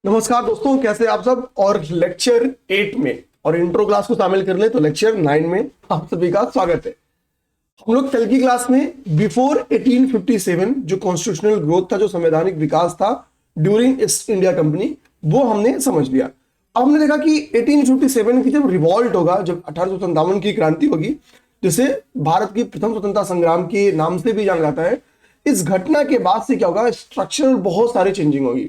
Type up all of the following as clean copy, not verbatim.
नमस्कार दोस्तों, कैसे आप सब। और लेक्चर 8 में और इंट्रो क्लास को शामिल कर ले तो लेक्चर 9 में आप सभी का स्वागत है। हम लोग कल की क्लास में बिफोर 1857 जो कॉन्स्टिट्यूशनल ग्रोथ था, जो संवैधानिक विकास था ड्यूरिंग ईस्ट इंडिया कंपनी, वो हमने समझ लिया। अब हमने देखा कि 1857 की जब रिवॉल्ट होगा, जब 1857 की क्रांति होगी, जिसे भारत की प्रथम स्वतंत्रता संग्राम के नाम से भी जाना जाता है, इस घटना के बाद से क्या होगा, स्ट्रक्चरल बहुत सारी चेंजिंग होगी।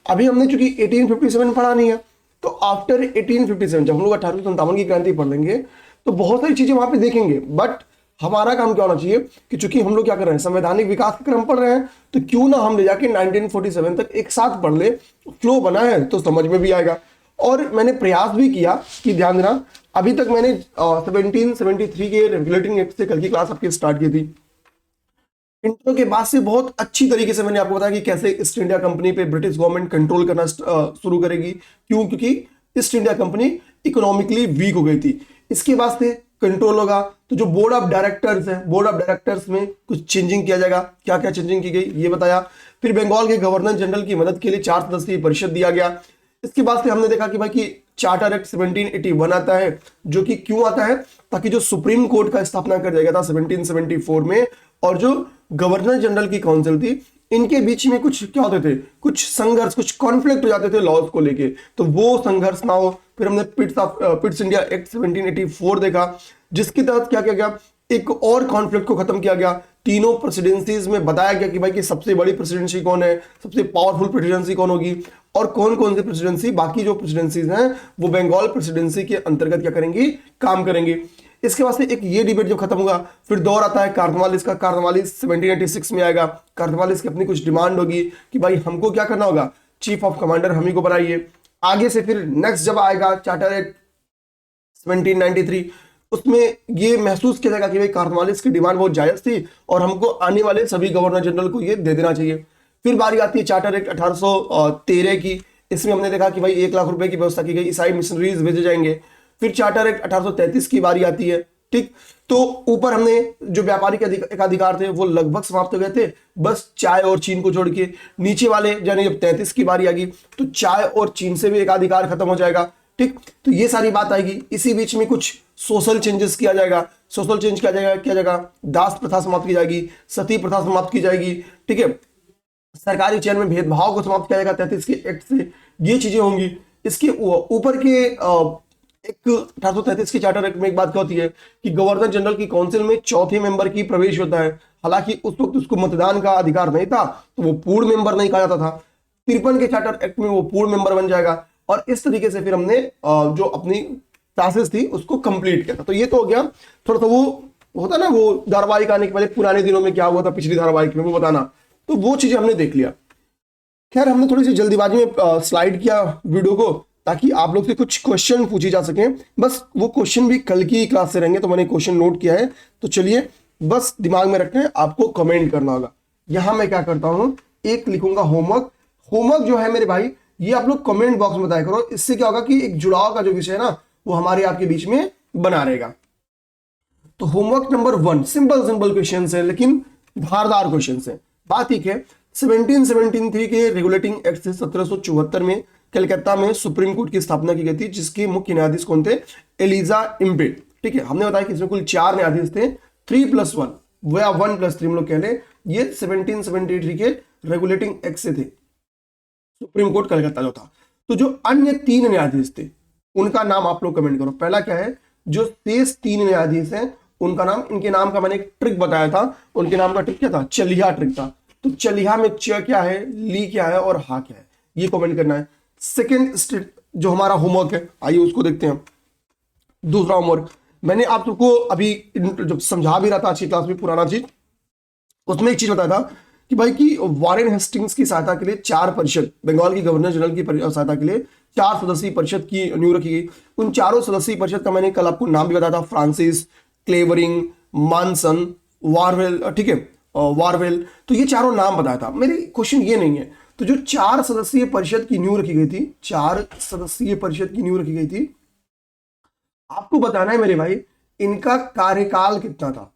अभी हमने चूंकि 1857 पढ़ा नहीं है, तो आफ्टर 1857 जब हम लोग 1857 की क्रांति पढ़ लेंगे तो बहुत सारी चीजें वहां पे देखेंगे। बट हमारा काम क्या होना चाहिए कि चूंकि हम लोग क्या कर रहे हैं, संवैधानिक विकास का क्रम पढ़ रहे हैं, तो क्यों ना हम ले जाके 1947 तक एक साथ पढ़ ले, फ्लो बना है तो समझ में भी आएगा। और मैंने प्रयास भी किया कि ध्यान देना, अभी तक मैंने 1773 के रेगुलेटिंग एक्ट से कल की क्लास आपकी स्टार्ट की थी। इंट्रो के बाद से बहुत अच्छी तरीके से मैंने आपको बताया कि कैसे ईस्ट इंडिया कंपनी पे ब्रिटिश गवर्नमेंट कंट्रोल करना शुरू करेगी। क्यों? क्योंकि east India company economically weak हो गई थी। इसके बाद से कंट्रोल होगा, तो जो बोर्ड ऑफ डायरेक्टर्स है, बोर्ड ऑफ डायरेक्टर्स में कुछ चेंजिंग किया जाएगा। क्या क्या चेंजिंग की गई ये बताया। फिर बंगाल के गवर्नर जनरल की मदद के लिए 4 सदस्यीय परिषद दिया गया। इसके बाद से हमने देखा कि भाई कि चार्टर एक्ट 1781 आता है, जो कि क्यों आता है, ताकि जो सुप्रीम कोर्ट का स्थापना कर दिया गया था 1774 में, और जो गवर्नर जनरल की काउंसिल थी, इनके बीच में कुछ क्या होते थे, कुछ संघर्ष, कुछ कॉन्फ्लिक्ट हो जाते थे लॉज को लेके, तो वो संघर्ष ना हो। फिर हमने पिट्स इंडिया एक्ट 1784 देखा, जिसके तहत क्या किया गया, एक और कॉन्फ्लिक्ट को खत्म किया गया। तीनों प्रेसिडेंसीज में बताया गया कि भाई कि सबसे बड़ी प्रेसिडेंसी कौन है, सबसे पावरफुल प्रेसिडेंसी कौन होगी, और कौन कौन सी प्रेसिडेंसी, बाकी जो प्रेसिडेंसीज हैं वो बंगाल प्रेसिडेंसी के अंतर्गत क्या करेंगी, काम करेंगे। इसके बाद से एक ये डिबेट जब खत्म हुआ, फिर दौर आता है कार्नवालिस का। कार्नवालिस 1786 में आएगा। कार्नवालिस की अपनी कुछ डिमांड होगी कि भाई हमको क्या करना होगा, चीफ ऑफ कमांडर हम ही को बनाइए। आगे से फिर नेक्स्ट जब आएगा चार्टर एक्ट 1793, उसमें ये महसूस किया जाएगा कि भाई कार्नवालिस की डिमांड बहुत जायज थी और हमको आने वाले सभी गवर्नर जनरल को ये दे देना चाहिए। फिर बारी आती है चार्टर एक्ट 1813 की। इसमें हमने देखा कि भाई 1 लाख रुपए की व्यवस्था की गई, ईसाई मिशनरीज भेजे जाएंगे। फिर चार्टर एक्ट 1833 की बारी आती है। ठीक, तो ऊपर हमने जो व्यापारिक एकाधिकार थे वो लगभग समाप्त हो गए थे, बस चाय और चीन को छोड़ के। नीचे वाले यानी जब 33 की बारी आ गई तो चाय और चीन से भी एकाधिकार खत्म हो जाएगा। ठीक, तो ये सारी बात आएगी। इसी बीच में कुछ सोशल चेंजेस किया जाएगा। सोशल चेंज किया जाएगा, दास प्रथा समाप्त की जाएगी, सती प्रथा समाप्त की जाएगी। ठीक है, सरकारी चयन में भेदभाव को समाप्त किया जाएगा 33 के एक्ट से। ये चीजें होंगी। इसके ऊपर के एक 1833 की चार्टर एक्ट में एक बात क्या होती है कि गवर्नर जनरल की काउंसिल में चौथे मेंबर की प्रवेश होता है। हालांकि उस वक्त उसको मतदान का अधिकार नहीं था, तो वो पूर्ण मेंबर नहीं कहा जाता था। 53 के चार्टर एक्ट में वो पूर्ण मेंबर बन जाएगा। और इस तरीके से फिर हमने जो अपनी क्लासेस थी उसको कंप्लीट किया था। तो ये तो हो गया थोड़ा सा, वो होता ना वो धारावाहिक आने के पहले पुराने दिनों में क्या हुआ था पिछली धारावाहिक में, वो बताना। तो वो चीजें हमने देख लिया। खैर, हमने थोड़ी सी जल्दीबाजी में स्लाइड किया वीडियो को, ताकि आप लोग से कुछ क्वेश्चन पूछे जा सकें। बस वो क्वेश्चन भी कल की क्लास से रहेंगे, तो मैंने क्वेश्चन नोट किया है। तो चलिए बस दिमाग में रखना है, आपको कमेंट करना होगा। यहां मैं क्या करता हूं, एक लिखूंगा होमवर्क। होमवर्क जो है मेरे भाई, ये आप लोग कमेंट बॉक्स में बताया करो। इससे क्या होगा कि एक जुड़ाव का जो विषय है ना, वो हमारे आपके बीच में बना रहेगा। तो homework number 1 simple simple question है, लेकिन धारदार क्वेश्चन है। बात ठीक है, 1773 के रेगुलेटिंग एक्ट से 1774 में कलकत्ता में सुप्रीम कोर्ट की स्थापना की गई थी, जिसके मुख्य न्यायाधीश कौन थे, एलिजा इम्बे। ठीक है, हमने बताया कि इसमें कुल 4 न्यायाधीश थे, 3+1 या 1+3 हम लोग कह लें। ये 1773 के रेगुलेटिंग एक्ट से थे, सुप्रीम कोर्ट कलकत्ता जो था। तो जो अन्य 3 न्यायाधीश थे उनका नाम आप लोग कमेंट करो। पहला क्या है, जो शेष 3 न्यायाधीश हैं उनका नाम, इनके नाम का मैंने एक ट्रिक बताया था। उनके नाम का ट्रिक क्या था, चलिहा ट्रिक था। तो चलिहा में च क्या है, ली क्या है और हा क्या है, ये कमेंट करना है। सेकेंड जो हमारा होमवर्क है, आइए उसको देखते हैं। दूसरा होमवर्क मैंने आप सबको अभी जब समझा भी रहा था अच्छी क्लास में, पुराना चीज, उसमें एक चीज बताया था कि भाई कि वॉरेन हेस्टिंग्स की सहायता के लिए 4 परिषद, बंगाल की गवर्नर जनरल की सहायता के लिए 4 सदस्यीय परिषद की नींव रखी गई। उन चारों सदस्यीय परिषद का मैंने कल आपको नाम भी बताया था, फ्रांसिस, क्लेवरिंग, मानसन, वारवेल। ठीक है, वारवेल। तो ये चारों नाम बताया था। मेरे क्वेश्चन ये नहीं है। तो जो 4 सदस्यीय परिषद की नींव रखी गई थी, 4 सदस्यीय परिषद की नींव रखी गई थी, आपको बताना है मेरे भाई इनका कार्यकाल कितना था।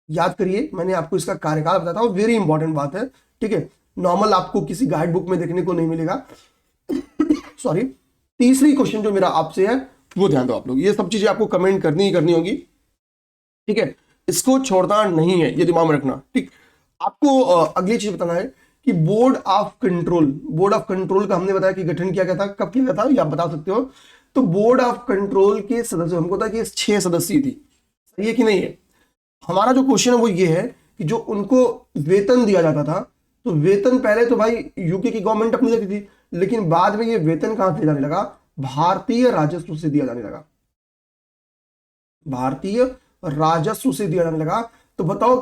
याद करिए, मैंने आपको इसका कार्यकाल बताया था, वेरी इंपॉर्टेंट बात है। ठीक है, नॉर्मल आपको किसी गाइड बुक में देखने को नहीं मिलेगा। सॉरी तीसरी क्वेश्चन जो मेरा आपसे है वो ध्यान दो आप लोग, ये सब चीजें आपको कमेंट करनी ही करनी होगी, ठीक है, इसको छोड़ना नहीं है, ये दिमाग में रखना, ठीक। आपको अगली चीज बताना है कि बोर्ड ऑफ कंट्रोल का हमने बताया कि गठन किया गया था, कब किया गया था, ये आप बता सकते हो। तो बोर्ड ऑफ कंट्रोल के सदस्य हमको था कि 6 सदस्य थी, सही है कि नहीं है। हमारा जो क्वेश्चन है वो ये है कि जो उनको वेतन दिया जाता था, तो वेतन पहले तो भाई यूके की गवर्नमेंट अपनी देती थी, लेकिन बाद में ये वेतन कहां से जाने लगा, भारतीय राजस्व से दिया जाने लगा, भारतीय राजस्व से दिया जाने लगा। तो बताओ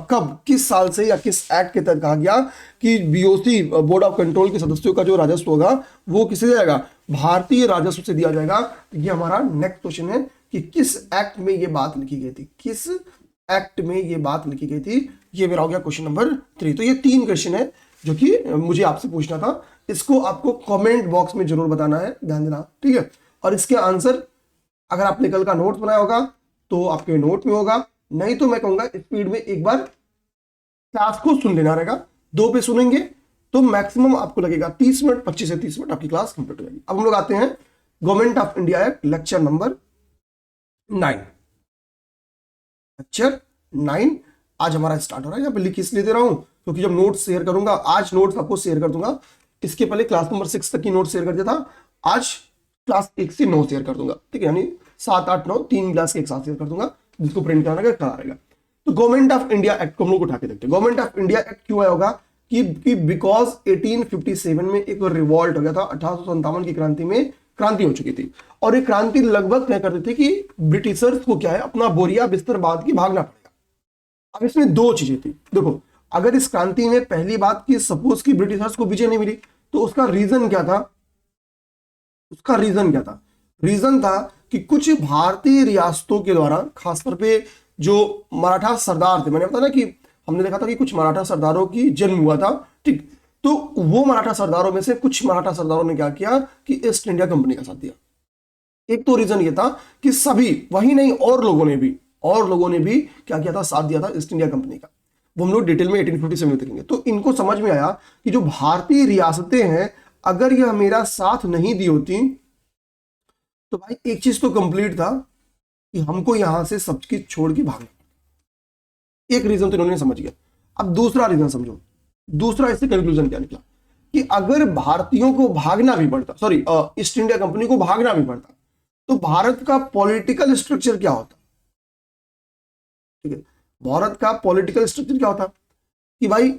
कब किस साल से या किस एक्ट के तहत कहा गया कि बीओसी बोर्ड ऑफ कंट्रोल के सदस्यों का जो राजस्व होगा वो किसे दिया जाएगा, भारतीय राजस्व से दिया जाएगा। तो ये हमारा नेक्स्ट क्वेश्चन है कि किस एक्ट में ये बात लिखी गई थी, किस एक्ट में ये बात लिखी गई थी, ये मेरा हो गया क्वेश्चन नंबर 3। तो ये 3 क्वेश्चन है जो कि मुझे आपसे पूछना था, इसको आपको कमेंट बॉक्स में जरूर बताना है, ध्यान देना, ठीक है। और इसके आंसर अगर आपने कल का नोट्स बनाया होगा तो आपके नोट में होगा, नहीं तो मैं कहूंगा स्पीड में एक बार क्लास को सुन लेना रहेगा, 2 पे सुनेंगे तो मैक्सिमम आपको लगेगा 30 मिनट, 25 से 30 मिनट आपकी क्लास कंप्लीट हो जाएगी। अब हम लोग आते हैं government of India act lecture number 9, lecture 9 आज हमारा स्टार्ट हो रहा है। यहाँ पे लिख इसलिए दे रहा हूं क्योंकि जब नोट्स शेयर करूंगा, आज नोट्स आपको शेयर कर दूंगा, इसके पहले क्लास नंबर 6 तक की नोट शेयर कर दिया था, आज क्लास 1 से 9 शेयर कर दूंगा, ठीक है, यानी 7, 8, 9 3 क्लास के एक साथ शेयर कर दूंगा, जिसको प्रिंट कराना है करा रहेगा। तो गवर्नमेंट ऑफ इंडिया एक्ट को हम लोग उठा के देखते हैं। गवर्नमेंट ऑफ इंडिया एक्ट क्यों आया होगा कि बिकॉज 1857 में एक रिवॉल्ट हो गया था, 1857 की क्रांति में क्रांति हो चुकी थी, और ये क्रांति लगभग तय करती थी कि ब्रिटिशर्स को क्या है, अपना बोरिया बिस्तर बांध के भागना पड़ेगा। अब इसमें 2 चीजें थी, देखो अगर इस क्रांति में पहली बात की सपोज की ब्रिटिशर्स को विजय नहीं मिली तो उसका रीजन क्या था, उसका रीजन क्या था, रीजन था कि कुछ भारतीय रियासतों के द्वारा, खासतौर पे जो मराठा सरदार थे, मैंने बताया ना कि हमने देखा था कि कुछ मराठा सरदारों की जन्म हुआ था, ठीक, तो वो मराठा सरदारों में से कुछ मराठा सरदारों ने क्या किया कि ईस्ट इंडिया कंपनी का साथ दिया। एक तो रीजन ये था कि सभी, वही नहीं और लोगों ने भी क्या किया था, साथ दिया था ईस्ट इंडिया कंपनी का, वो हम लोग डिटेल में 1857 में देखेंगे। तो इनको समझ में आया कि जो भारतीय रियासतें हैं, अगर यह मेरा साथ नहीं दी होती तो भाई एक चीज तो कंप्लीट था कि हमको यहां से सब चीज छोड़ के भागना, एक रीजन तो इन्होंने समझ गया। अब दूसरा रीजन समझो, दूसरा इससे कंक्लूजन क्या निकला कि अगर भारतीयों को भागना भी पड़ता, सॉरी ईस्ट इंडिया कंपनी को भागना भी पड़ता, तो भारत का पॉलिटिकल स्ट्रक्चर क्या होता, ठीक है, भारत का पॉलिटिकल स्ट्रक्चर क्या होता कि भाई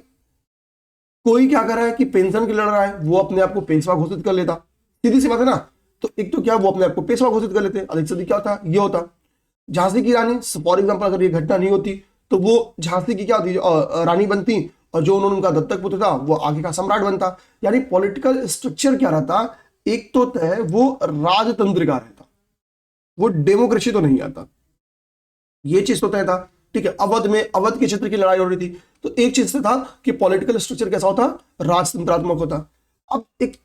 कोई क्या कर रहा है कि पेंशन के लड़ रहा है, वो अपने आप को पेशवा घोषित कर लेता, सीधी सी बात है ना। तो एक तो क्या वो अपने आप को पेशवा घोषित कर लेते, अधिक से अधिक क्या होता, ये होता झांसी की रानी, फॉर एग्जांपल अगर ये घटना नहीं होती तो वो झांसी की क्या होती, रानी बनती, और जो उन्होंने उनका दत्तक पुत्र था वो आगे का सम्राट बनता। यानी पॉलिटिकल स्ट्रक्चर क्या रहता, एक तो तय वो राजतंत्र का रहता, वो डेमोक्रेसी तो नहीं आता, ये चीज तो तय था, ठीक है। अवध के क्षेत्र की लड़ाई हो रही थी, तो एक चीज से था कि पॉलिटिकल स्ट्रक्चर कैसा होता, राजतंत्रात्मक होता। अब एक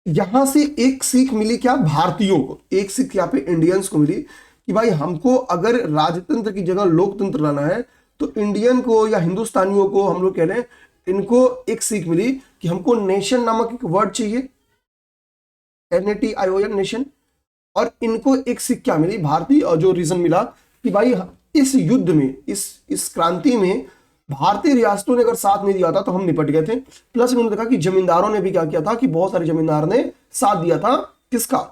यहां से एक सीख मिली क्या भारतीयों को, एक सीख यहाँ पे इंडियंस को मिली कि भाई हमको अगर राजतंत्र की जगह लोकतंत्र लाना है तो इंडियन को या हिंदुस्तानियों को, हम लोग कह रहे हैं, इनको एक सीख मिली कि हमको नेशन नामक एक वर्ड चाहिए, NATION नेशन। और इनको एक सीख क्या मिली, भारतीय और जो रीजन मिला कि भाई इस युद्ध में, इस क्रांति में भारतीय रियासतों ने अगर साथ नहीं दिया था तो हम निपट गए थे। प्लस इन्होंने देखा कि जमींदारों ने भी क्या किया था कि बहुत सारे जमींदार ने साथ दिया था, किसका,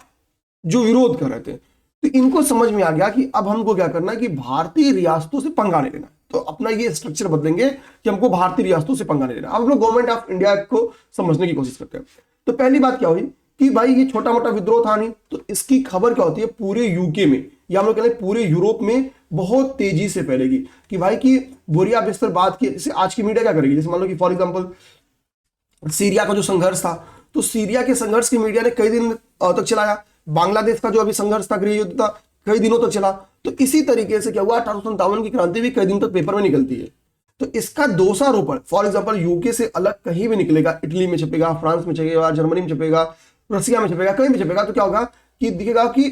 जो विरोध कर रहे थे। तो इनको समझ में आ गया कि अब हमको क्या करना है कि भारतीय रियासतों से पंगा नहीं लेना, तो अपना ये स्ट्रक्चर बदलेंगे कि हमको भारतीय रियासतों से पंगा नहीं लेना। अब हम लोग गवर्नमेंट ऑफ इंडिया को समझने की कोशिश करते हैं। तो पहली बात क्या हुई कि भाई ये छोटा मोटा विद्रोह था नहीं, तो इसकी खबर क्या होती है पूरे यूके में, या हम लोग कहते हैं पूरे यूरोप में बहुत तेजी से फैलेगी कि भाई की बोरिया बिस्तर बात की। जैसे आज की मीडिया क्या करेगी, जैसे मान लो कि फॉर एग्जांपल सीरिया का जो संघर्ष था, तो सीरिया के संघर्ष की मीडिया ने कई दिन तक चलाया। बांग्लादेश का जो अभी संघर्ष था, गृह युद्ध था, कई दिनों तक चला। तो इसी तरीके से क्या हुआ, 1857 की क्रांति भी कई दिन तक पेपर में निकलती है। तो इसका दोषारोपण फॉर एग्जांपल यूके से अलग कहीं भी निकलेगा, इटली में छपेगा, फ्रांस में छपेगा, जर्मनी में छपेगा, रसिया में छपेगा, कहीं भी छपेगा, तो क्या होगा कि दिखेगा कि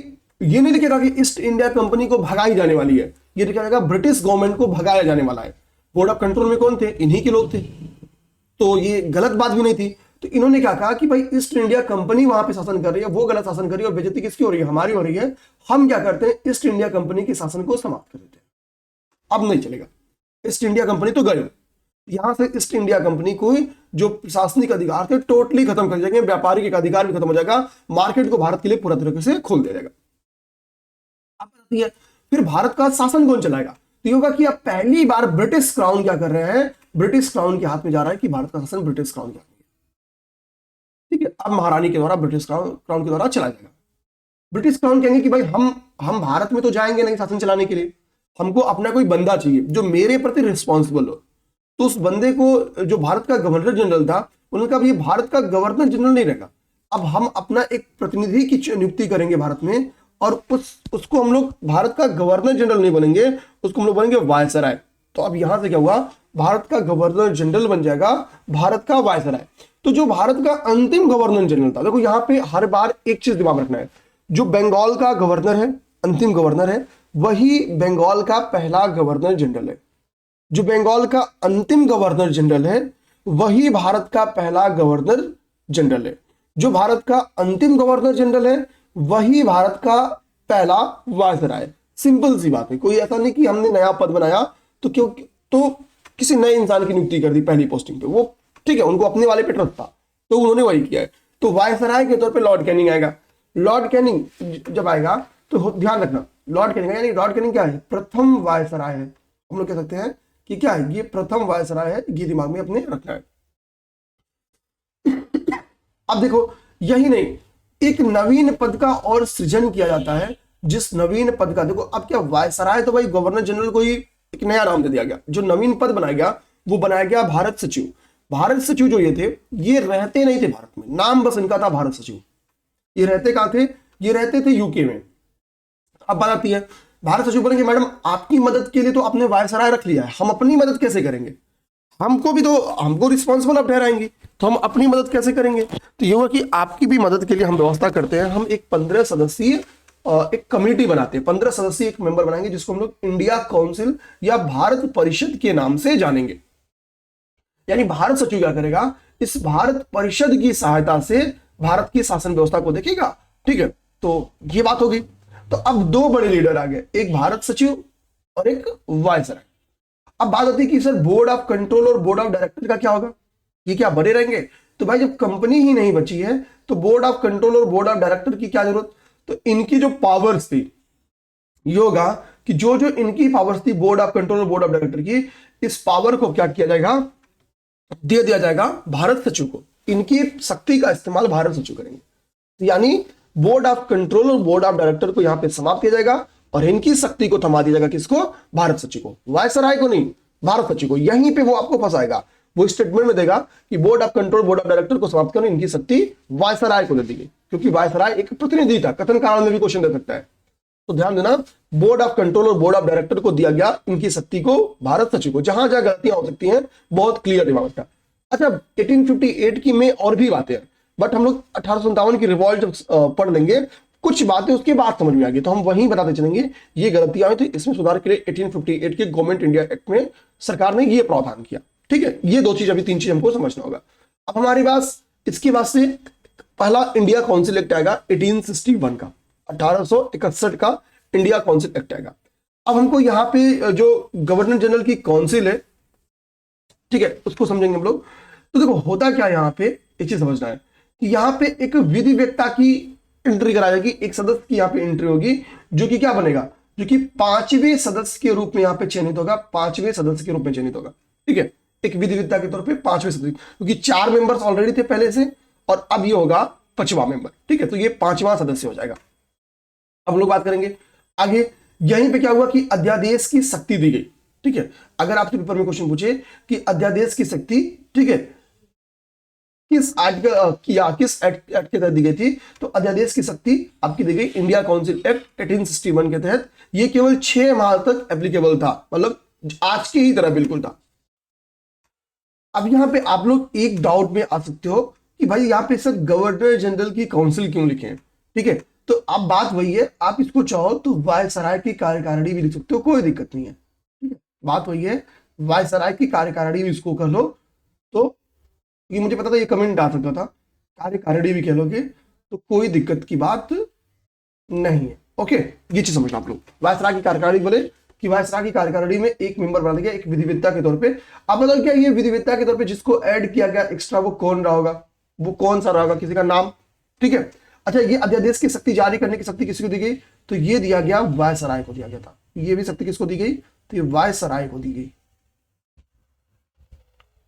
ये नहीं लिखेगा कि ईस्ट इंडिया कंपनी को भगाई जाने वाली है, ये लिखा जाएगा ब्रिटिश गवर्नमेंट को भगाया जाने वाला है। बोर्ड ऑफ कंट्रोल में कौन थे, इन्हीं के लोग थे, तो ये गलत बात भी नहीं थी। तो इन्होंने क्या कहा कि भाई ईस्ट इंडिया कंपनी वहां पे शासन कर रही है, वो गलत शासन कर रही है और बेइज्जती किसकी हो रही है, हमारी हो रही है। हम क्या करते हैं, ईस्ट इंडिया कंपनी के शासन को समाप्त कर देते हैं। अब नहीं चलेगा, ईस्ट इंडिया कंपनी तो गई, यहां से ईस्ट इंडिया कंपनी को जो प्रशासनिक अधिकार थे टोटली खत्म कर जाएंगे, व्यापारिक एक अधिकार भी खत्म हो जाएगा, मार्केट को भारत के लिए पूरा तरीके से खोल दिया जाएगा। अब है फिर भारत का शासन कौन चलाएगा, तो ये होगा कि अब पहली बार ब्रिटिश क्राउन क्या कर रहे हैं, ब्रिटिश क्राउन के हाथ में जा रहा है कि भारत का शासन ब्रिटिश क्राउन के हाथ में, ठीक है। अब महारानी के द्वारा ब्रिटिश क्राउन के द्वारा चला जाएगा। ब्रिटिश क्राउन कहेंगे कि भाई हम भारत में तो जाएंगे नहीं शासन चलाने के लिए, हमको अपना कोई बंदा चाहिए जो मेरे प्रति रिस्पॉन्सिबल हो। तो उस बंदे को, जो भारत का गवर्नर जनरल था, उन्होंने कहा ये भारत का गवर्नर जनरल नहीं रहेगा, अब हम अपना एक प्रतिनिधि की नियुक्ति करेंगे भारत में, और उसको हम लोग भारत का गवर्नर जनरल नहीं बनेंगे, उसको हम लोग बनेंगे वायसराय। तो अब यहां से क्या हुआ, भारत का गवर्नर जनरल बन जाएगा भारत का वायसराय। तो जो भारत का अंतिम गवर्नर जनरल था, देखो यहां पे हर बार एक चीज दिमाग रखना है, जो बंगाल का गवर्नर है, अंतिम गवर्नर है, वही बंगाल का पहला गवर्नर जनरल है। जो बंगाल का अंतिम गवर्नर जनरल है वही भारत का पहला गवर्नर जनरल है। जो भारत का अंतिम गवर्नर जनरल है वही भारत का पहला वायसराय। सिंपल सी बात है, कोई ऐसा नहीं कि हमने नया पद बनाया तो क्यों, तो किसी नए इंसान की नियुक्ति कर दी पहली पोस्टिंग पे, वो ठीक है, उनको अपने वाले पे ट्रस्ट था तो उन्होंने वही किया है। तो वायसराय के तौर पे लॉर्ड कैनिंग आएगा। लॉर्ड कैनिंग जब आएगा तो ध्यान रखना, लॉर्ड कैनिंग यानी लॉर्ड कैनिंग क्या है, प्रथम वायसराय है। हम लोग कह सकते हैं कि क्या है, ये प्रथम वायसराय है, ये दिमाग में अपने रखना है। अब देखो यही नहीं, एक नवीन पद का और सृजन किया जाता है, जिस नवीन पद का, देखो अब क्या वायसराय तो भाई गवर्नर जनरल को ही एक नया नाम दे दिया गया, जो नवीन पद बनाया गया वो बनाया गया भारत सचिव। भारत सचिव जो ये थे, ये रहते नहीं थे भारत में, नाम बस इनका था भारत सचिव। ये रहते कहां थे, ये रहते थे यूके में। अब बात आती है, भारत सचिव बोलेंगे मैडम आपकी मदद के लिए तो आपने वायसराय रख लिया है, हम अपनी मदद कैसे करेंगे, हमको भी तो, हमको रिस्पॉन्सिबल आप ठहराएंगे, तो हम अपनी मदद कैसे करेंगे। तो ये हुआ कि आपकी भी मदद के लिए हम व्यवस्था करते हैं, हम एक 15 सदस्यीय एक कमेटी बनाते हैं, 15 सदस्यीय एक मेंबर बनाएंगे जिसको हम लोग इंडिया काउंसिल या भारत परिषद के नाम से जानेंगे। यानी भारत सचिव क्या करेगा, इस भारत परिषद की सहायता से भारत की शासन व्यवस्था को देखेगा, ठीक है। तो ये बात होगी। तो अब दो बड़े लीडर आ गए, एक भारत सचिव और एक वायसराय। अब बात होती है कि सर बोर्ड ऑफ कंट्रोल और बोर्ड ऑफ डायरेक्टर का क्या होगा, ये क्या बने रहेंगे। तो भाई जब कंपनी ही नहीं बची है तो बोर्ड ऑफ कंट्रोल और बोर्ड ऑफ डायरेक्टर की क्या जरूरत। तो इनकी जो पावर्स थी, ये होगा कि जो जो इनकी पावर्स थी बोर्ड ऑफ कंट्रोल और बोर्ड ऑफ डायरेक्टर की, इस पावर को क्या किया जाएगा, दे दिया जाएगा भारत सचिव को। इनकी शक्ति का इस्तेमाल भारत सचिव करेंगे। यानी बोर्ड ऑफ कंट्रोल और बोर्ड ऑफ डायरेक्टर को यहां पे समाप्त किया जाएगा और इनकी शक्ति को थमा दिया जाएगा, किसको, भारत सचिव को, वायसराय को नहीं, भारत सचिव को। यहीं पे वो आपको फंसाएगा, वो स्टेटमेंट में देगा कि board of control board of director को समाप्त करने इनकी शक्ति वायसराय को दे दी गई, क्योंकि वायसराय एक प्रतिनिधि था, कथन कारण में भी क्वेश्चन दे सकता है। तो ध्यान देना, बोर्ड ऑफ कंट्रोल और बोर्ड ऑफ डायरेक्टर को दिया गया इनकी शक्ति को भारत सचिव को। जहां जहां गलतियां हो सकती हैं बहुत क्लियर दिमाग रखना। अच्छा 1858 की में और भी बातें हैं, बट हम लोग 1857 की रिवॉल्ट जब पढ़ लेंगे कुछ बातें उसके बाद समझ में आ गई, तो हम वहीं बताते चलेंगे ये गलतियां हुई थी, इसमें सुधार के लिए 1858 के गवर्नमेंट इंडिया एक्ट में सरकार ने ये प्रावधान किया, ठीक है। ये दो चीज, अभी तीन चीज हमको समझना होगा। अब हमारे पास इसके बाद से पहला इंडिया काउंसिल एक्ट आएगा 1861 का, 1861 का इंडिया काउंसिल एक्ट आएगा। अब हमको यहाँ पे जो गवर्नर जनरल की काउंसिल है, ठीक है, उसको समझेंगे हम लोग। तो देखो होता क्या, यहाँ पे एक चीज समझना है कि यहाँ पे एक विधिवेत्ता की एंट्री कराई जाएगी, एक सदस्य की यहाँ पे एंट्री होगी, जो कि क्या बनेगा, जो कि पांचवें सदस्य के रूप में यहाँ पे चयनित होगा, पांचवें सदस्य के रूप में चयनित होगा, ठीक है। एक विधिवेत्ता के तौर पे पांचवें सदस्य, क्योंकि 4 मेंबर्स ऑलरेडी थे पहले से और अब ये होगा 5वां मेंबर, ठीक है। तो ये 5वां सदस्य हो जाएगा। अब लोग बात करेंगे आगे, यहीं पे क्या हुआ कि अध्यादेश की शक्ति दी गई, ठीक है। अगर आपसे पेपर में क्वेश्चन पूछे कि अध्यादेश की शक्ति, ठीक है, किस आर्टिकल या किस एक्ट के तहत दी गई थी, तो अध्यादेश की शक्ति आपकी दी गई इंडिया काउंसिल एक्ट 1861 के तहत। ये केवल 6 माह तक एप्लीकेबल था, मतलब आज की ही तरह बिल्कुल था। अब यहां पे आप लोग एक डाउट में आ सकते हो कि भाई यहाँ पे सर गवर्नर जनरल की काउंसिल क्यों लिखे हैं, ठीक है। तो अब बात वही है, आप इसको चाहो तो वायसराय की कार्यकारिणी भी लिख सकते हो, कोई दिक्कत नहीं है, ठीक है। बात वही है, वायसराय की कार्यकारिणी भी इसको कर लो तो क्योंकि मुझे पता था ये कमेंट आ सकता था, कार्यकारिणी भी कह लोगे तो कोई दिक्कत की बात नहीं है। ओके, ये चीज समझना आप लोग। वायसराय की कार्यकारिणी बोले कि वायसराय की कार्यकारिणी में एक मेंबर बना दिया एक विधिवेत्ता के तौर पे। अब मतलब क्या, ये विधिवेत्ता के तौर पे जिसको ऐड किया गया एक्स्ट्रा वो कौन रहा होगा, वो कौन सा रहा होगा, किसी का नाम, ठीक है। अच्छा, ये अध्यादेश की शक्ति जारी करने की शक्ति किसको दी गई, तो ये दिया गया वायसराय को दिया गया था। ये भी शक्ति किसको दी गई, तो ये वायसराय को दी गई।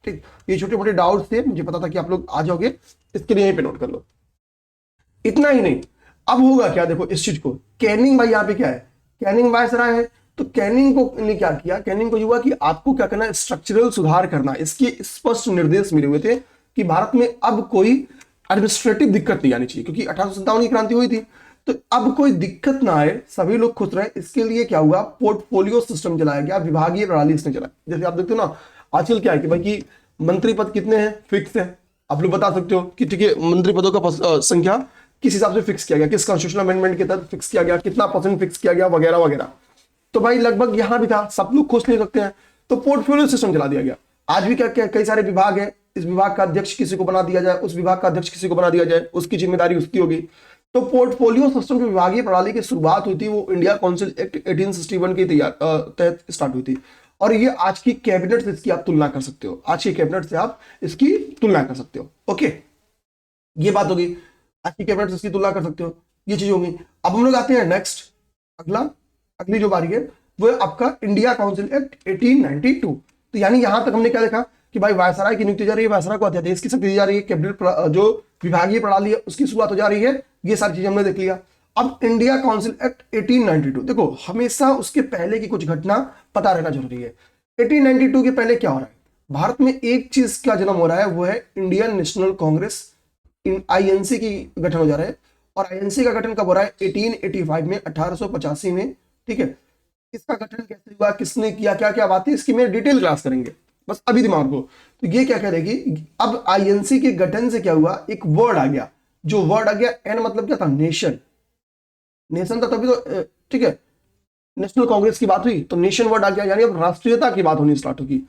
ठीक, ये छोटे मोटे डाउट्स थे, मुझे पता था कि आप लोग आ जाओगे, इसके लिए यहीं पे नोट कर लो। इतना ही नहीं, अब होगा क्या, देखो इस चीज को, कैनिंग भाई यहाँ पे क्या है, कैनिंग वायसराय है, तो कैनिंग को ने क्या किया, कैनिंग को हुआ कि आपको क्या करना है, स्ट्रक्चरल सुधार करना। इसके स्पष्ट निर्देश मिले हुए थे कि भारत में अब कोई एडमिनिस्ट्रेटिव दिक्कत नहीं आनी चाहिए, क्योंकि 1857 की क्रांति हुई थी, तो अब कोई दिक्कत ना आए, सभी लोग खुश रहे, इसके लिए क्या हुआ, पोर्टफोलियो सिस्टम चलाया गया, विभागीय प्रणाली इसने चलाया। जैसे आप देखते हो ना आजकल क्या है कि भाई कि मंत्री पद कितने हैं, फिक्स है, आप लोग बता सकते हो कि ठीक है मंत्री पदों का संख्या किस हिसाब से फिक्स किया गया, किस कॉन्स्टिट्यूशनल अमेंडमेंट के तहत फिक्स किया गया, कितना परसेंट फिक्स किया गया, वगैरह वगैरह। तो भाई लगभग यहां भी था, सब लोग खुश नहीं सकते हैं, तो पोर्टफोलियो सिस्टम चला दिया गया। आज भी क्या क्या कई सारे विभाग है, इस विभाग का अध्यक्ष किसी को बना दिया जाए, उस विभाग का अध्यक्ष किसी को बना दिया जाए, उसकी जिम्मेदारी उसकी होगी। तो पोर्टफोलियो सिस्टम की विभागीय प्रणाली की शुरुआत हुई थी, वो इंडिया काउंसिल एक्ट 1861 के तहत स्टार्ट हुई थी। और ये आज की कैबिनेट से इसकी आप तुलना कर सकते हो, आज की कैबिनेट से आप इसकी तुलना कर सकते हो। ओके, ये बात होगी, आज की कैबिनेट से इसकी तुलना कर सकते हो, ये चीज होगी। अब हम लोग आते हैं नेक्स्ट, अगली जो बारी है वो है आपका इंडिया काउंसिल एक्ट 1892। तो यानी यहां तक हमने क्या देखा कि भाई वायसराय की नियुक्ति जा रही है, वायसराय को अध्यादेश की शक्ति दी जा रही है, कैबिनेट जो विभागीय प्रणाली है उसकी शुरुआत हो जा रही है, ये सारी चीजें हमने देख लिया। अब इंडिया काउंसिल एक्ट 1892, देखो हमेशा उसके पहले की कुछ घटना पता रहना जरूरी है। 1892 के पहले क्या हो रहा है, भारत में एक चीज का जन्म हो रहा है, वो है इंडियन नेशनल कांग्रेस, आईएनसी की गठन हो जा रहा है। और आईएनसी का गठन कब हो रहा है, 1885 में, 1885 में, ठीक है। इसका गठन कैसे हुआ, किसने किया, क्या क्या बातें, इसकी मैं डिटेल क्लास करेंगे, बस अभी दिमाग को। तो ये क्या करेगी, अब आईएनसी के गठन से क्या हुआ, एक वर्ड आ गया, जो वर्ड आ गया एन, मतलब क्या था, नेशन, नेशन था तभी तो, ठीक है, नेशनल कांग्रेस की बात हुई तो नेशन वर्ड आ गया, यानी अब राष्ट्रीयता की बात होनी स्टार्ट होगी।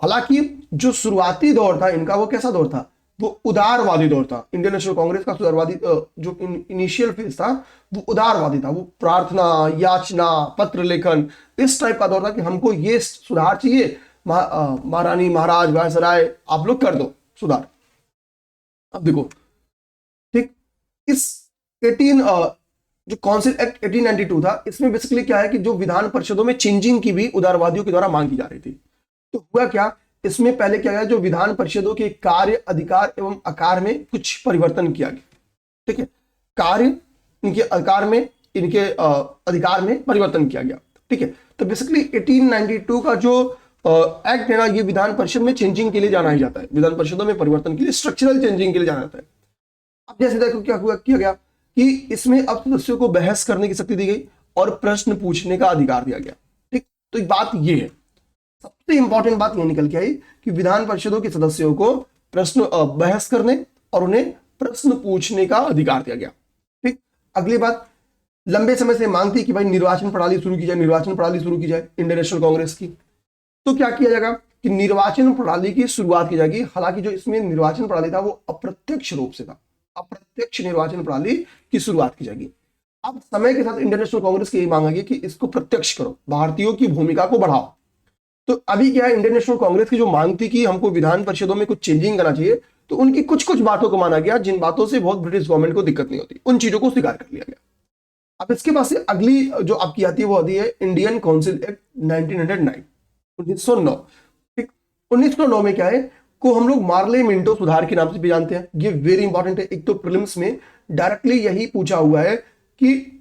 हालांकि जो शुरुआती दौर था इनका, वो कैसा दौर था, वो उदारवादी दौर था। इंडियन नेशनल कांग्रेस का उदारवादी जो इनिशियल फेज था वो उदारवादी था, वो प्रार्थना, याचना, पत्र लेखन, इस टाइप का दौर था कि हमको ये सुधार चाहिए, महारानी महाराज वायसराय आप लोग कर दो सुधार। अब देखो, ठीक, इस 18 जो काउंसिल एक्ट 1892 था, इसमें बेसिकली क्या है कि जो विधान परिषदों में चेंजिंग की भी उदारवादियों के द्वारा मांग की जा रही थी। तो हुआ क्या, इसमें पहले क्या गया, जो विधान परिषदों के कार्य, अधिकार एवं आकार में कुछ परिवर्तन किया गया, ठीक है, कार्य, इनके अधिकार में, इनके अधिकार में परिवर्तन किया गया, ठीक है। तो बेसिकली 1892 का जो एक्ट है ना, ये विधान परिषद में चेंजिंग के लिए जाना ही जाता है, विधान परिषदों में परिवर्तन के लिए, स्ट्रक्चरल चेंजिंग के लिए जाना जाता है। अब जैसे देखो क्या हुआ, किया गया कि इसमें अब सदस्यों को बहस करने की शक्ति दी गई और प्रश्न पूछने का अधिकार दिया गया, ठीक। तो एक बात ये है, सबसे इंपॉर्टेंट बात यह निकल के आई कि विधान परिषदों के सदस्यों को प्रश्न बहस करने और उन्हें प्रश्न पूछने का अधिकार दिया गया, ठीक। अगली बात, लंबे समय से मांग थी कि भाई निर्वाचन प्रणाली शुरू की जाए, निर्वाचन प्रणाली शुरू की जाए इंडियन नेशनल कांग्रेस की। तो क्या किया जाएगा कि निर्वाचन प्रणाली की शुरुआत की जाएगी। हालांकि जो इसमें निर्वाचन प्रणाली था वो अप्रत्यक्ष रूप से था, अप्रत्यक्ष निर्वाचन प्रणाली की शुरुआत की जाएगी। अब समय के साथ इंडियन नेशनल कांग्रेस की यही मांग है कि इसको प्रत्यक्ष करो, भारतीयों की भूमिका को बढ़ाओ। तो अभी क्या है, इंडियन नेशनल कांग्रेस की जो मांग थी कि हमको विधान परिषदों में कुछ चेंजिंग करना चाहिए, तो उनकी कुछ कुछ बातों को माना गया, जिन बातों से बहुत ब्रिटिश गवर्नमेंट को दिक्कत नहीं होती, उन चीजों को स्वीकार कर लिया गया। अब इसके बाद से अगली जो आपकी आती है वो आती है इंडियन काउंसिल एक्ट 1909, ठीक। 1909 में क्या है, को हम लोग मार्ले मिंटो सुधार के नाम से भी जानते हैं। ये वेरी इंपॉर्टेंट है, एक तो प्रीलिम्स में डायरेक्टली यही पूछा हुआ है कि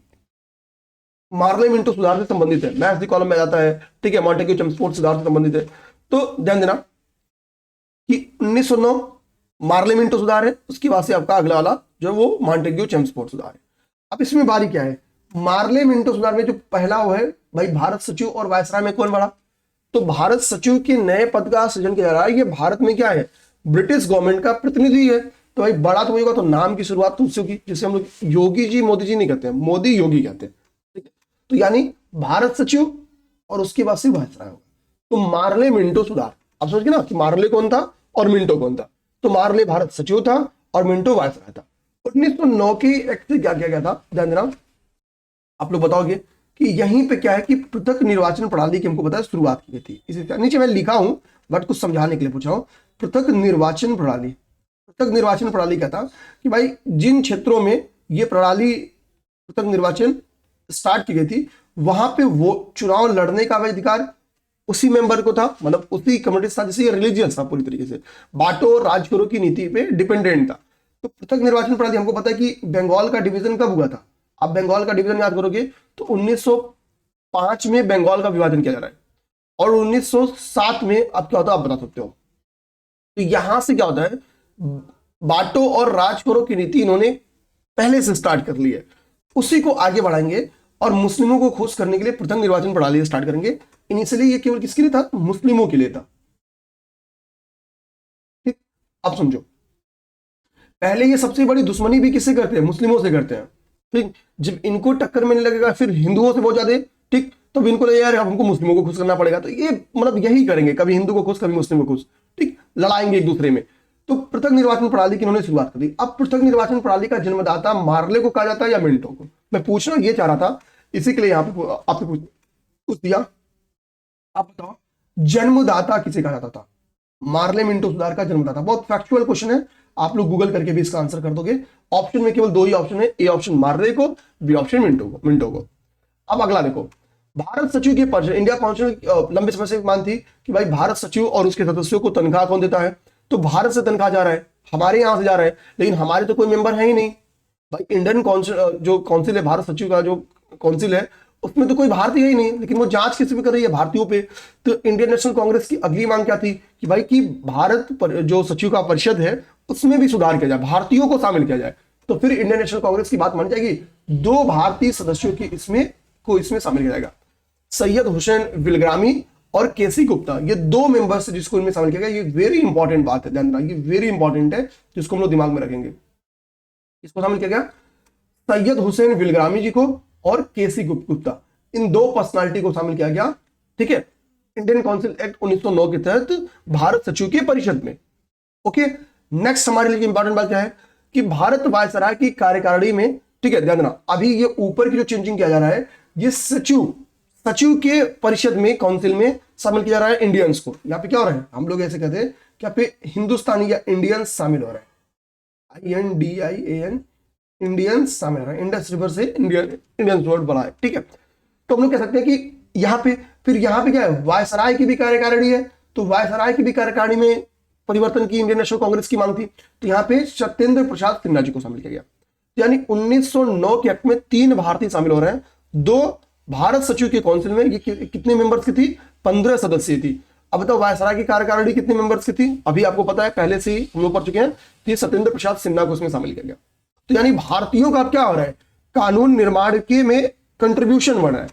मार्ले मिंटो सुधार से संबंधित है, मैथ्स दी कॉलम में जाता है, ठीक है, मॉन्टेग्यू चेम्सफोर्ड सुधार से संबंधित है। तो ध्यान देना कि 1909 मार्ले मिंटो सुधार है, उसके बाद से आपका अगला वाला जो वो मॉन्टेग्यू चेम्सफोर्ड सुधार है। अब इसमें बारी क्या है, मार्ले मिंटो सुधार में जो पहला वो है भाई, भारत सचिव और वायसराय में कौन बड़ा, तो भारत सचिव के नए पद का सृजन किया जा रहा है। ये भारत में क्या है, ब्रिटिश गवर्नमेंट का प्रतिनिधि है। तो भाई बड़ा तो होगा, तो नाम की शुरुआत तो उससे होगी, जिसे हम लोग योगी जी मोदी जी नहीं कहते हैं, मोदी योगी कहते हैं, ठीक है। तो यानी भारत सचिव और उसके बाद से वायसराय होगा। तो मार्ले मिंटो सुधार, आप समझ गए ना कि मार्ले कौन था और मिंटो कौन था। तो मार्ले भारत सचिव था और मिंटो वायसराय था। 1909 के एक्ट से क्या किया गया था, ध्यान देना, आप लोग बताओगे कि यहीं पे क्या है कि पृथक निर्वाचन प्रणाली की हमको पता है शुरुआत की गई थी। इसी नीचे मैं लिखा हूं बट कुछ समझाने के लिए पूछा हूं। पृथक निर्वाचन प्रणाली, पृथक निर्वाचन प्रणाली क्या था कि भाई जिन क्षेत्रों में ये प्रणाली पृथक निर्वाचन स्टार्ट की गई थी वहां पे वो चुनाव लड़ने का अधिकार उसी मेंबर को था, मतलब उसी कम्युनिटी था, जैसे रिलीजियस था पूरी तरीके से, बांटो और राज करो की नीति पे डिपेंडेंट था। तो पृथक निर्वाचन प्रणाली हमको पता है कि बंगाल का डिवीजन कब हुआ था, आप बंगाल का डिवीजन याद करोगे तो 1905 में बंगाल का विभाजन किया जा रहा है और 1907 में अब क्या होता है आप बता सकते हो। तो यहां से क्या होता है, बांटो और राज करो की नीति इन्होंने पहले से स्टार्ट कर ली है, उसी को आगे बढ़ाएंगे और मुस्लिमों को खुश करने के लिए पृथक निर्वाचन प्रणाली स्टार्ट करेंगे। इनिशियली ये केवल किसके लिए था, मुस्लिमों के लिए था। ठीक, अब समझो, पहले ये सबसे बड़ी दुश्मनी भी किससे करते हैं, मुस्लिमों से करते हैं। ठीक, जब इनको टक्कर मिलने लगेगा फिर हिंदुओं से बहुत ज्यादा, ठीक, तो इनको लगे यार हमको मुस्लिमों को खुश करना पड़ेगा, तो ये मतलब यही करेंगे, कभी हिंदू को खुश कभी मुस्लिम को खुश, ठीक, लड़ाएंगे एक दूसरे में। तो पृथक निर्वाचन प्रणाली की इन्होंने शुरुआत कर दी। अब पृथक निर्वाचन प्रणाली का जन्मदाता मार्ले को कहा जाता है या मिंटो को, मैं पूछना ये चाह रहा था, इसी के लिए यहां पे आपसे पूछ दिया। आप बताओ जन्मदाता किसे कहा जाता था, मार्ले मिंटो सुधार का जन्मदाता। बहुत फैक्चुअल क्वेश्चन है, आप लोग गूगल करके भी इसका आंसर कर दोगे। ऑप्शन में केवल दो ही ऑप्शन है, ए ऑप्शन मार्ले को, बी ऑप्शन मिंटो को। अब अगला देखो, भारत सचिव के परिषद, इंडिया काउंसिल लंबे समय से मांग थी कि भाई भारत सचिव और उसके सदस्यों को तनख्वाह कौन देता है, तो भारत से तनख्वाह जा रहा है, हमारे यहां से जा रहा है, लेकिन हमारे तो कोई मेंबर है ही नहीं भाई। इंडियन काउंसिल जो काउंसिल है, भारत सचिव का जो काउंसिल है उसमें तो कोई भारतीय ही नहीं, लेकिन वो जांच किस पे कर रही है, भारतीयों पे। तो इंडियन नेशनल कांग्रेस की अगली मांग क्या थी कि भाई कि भारत पर जो सचिव का परिषद है उसमें भी सुधार किया जाए, भारतीयों को शामिल किया जाए। तो फिर इंडियन नेशनल कांग्रेस की बात मान जाएगी, 2 भारतीय सदस्यों की इसमें शामिल किया जाएगा, सैयद हुसैन विलग्रामी और केसी गुप्ता, ये 2 मेंबर्स जिसको इनमें शामिल किया गया। ये वेरी इंपॉर्टेंट बात है, ध्यान रखना, ये वेरी इंपॉर्टेंट है जिसको हम लोग दिमाग में रखेंगे। इसको शामिल किया गया सैयद हुसैन विलग्रामी जी को और केसी गुप्ता, इन 2 पर्सनालिटी को शामिल किया गया, ठीक है, इंडियन काउंसिल एक्ट 1909 के तहत भारत सचिव के परिषद में। ओके, नेक्स्ट हमारे लिए इंपॉर्टेंट बात क्या है कि भारत वायसराय की कार्यकारिणी में, ठीक है, ध्यान देना, अभी ये ऊपर की जो चेंजिंग किया जा रहा है, ये सचिव के परिषद में, काउंसिल में शामिल किया जा रहा है इंडियंस को। यहाँ पे क्या हो रहा है, हम लोग ऐसे कहते हैं कि यहाँ पे हिंदुस्तानी या इंडियंस शामिल हो रहा है, INDIAN, इंडियंस शामिल हो रहा है, इंडस रिवर से इंडियंस वर्ड बना है, ठीक है। तो हम लोग कह सकते हैं कि यहाँ पे फिर यहाँ पे क्या है, वायसराय की भी कार्यकारिणी है, तो वायसराय की भी कार्यकारिणी में परिवर्तन की इंडियन नेशनल कांग्रेस की मांग थी, तो यहाँ पे सत्येंद्र प्रसाद सिन्हा जी को शामिल किया गया। यानी 1909 के एक्ट में 3 भारतीय शामिल हो रहे हैं, 2 भारत सचिव के काउंसिल में, ये कितने मेंबर्स की थी, 15 सदस्य थी। अब बताओ वायसराय की कार्यकारिणी कितने मेंबर्स की थी, अभी आपको पता है, पहले से ही हम लोग पढ़ चुके हैं, तो सत्येंद्र प्रसाद सिन्हा को उसमें शामिल किया गया। तो यानी भारतीयों का क्या हो रहा है, कानून निर्माण के में कंट्रीब्यूशन बढ़ रहा है,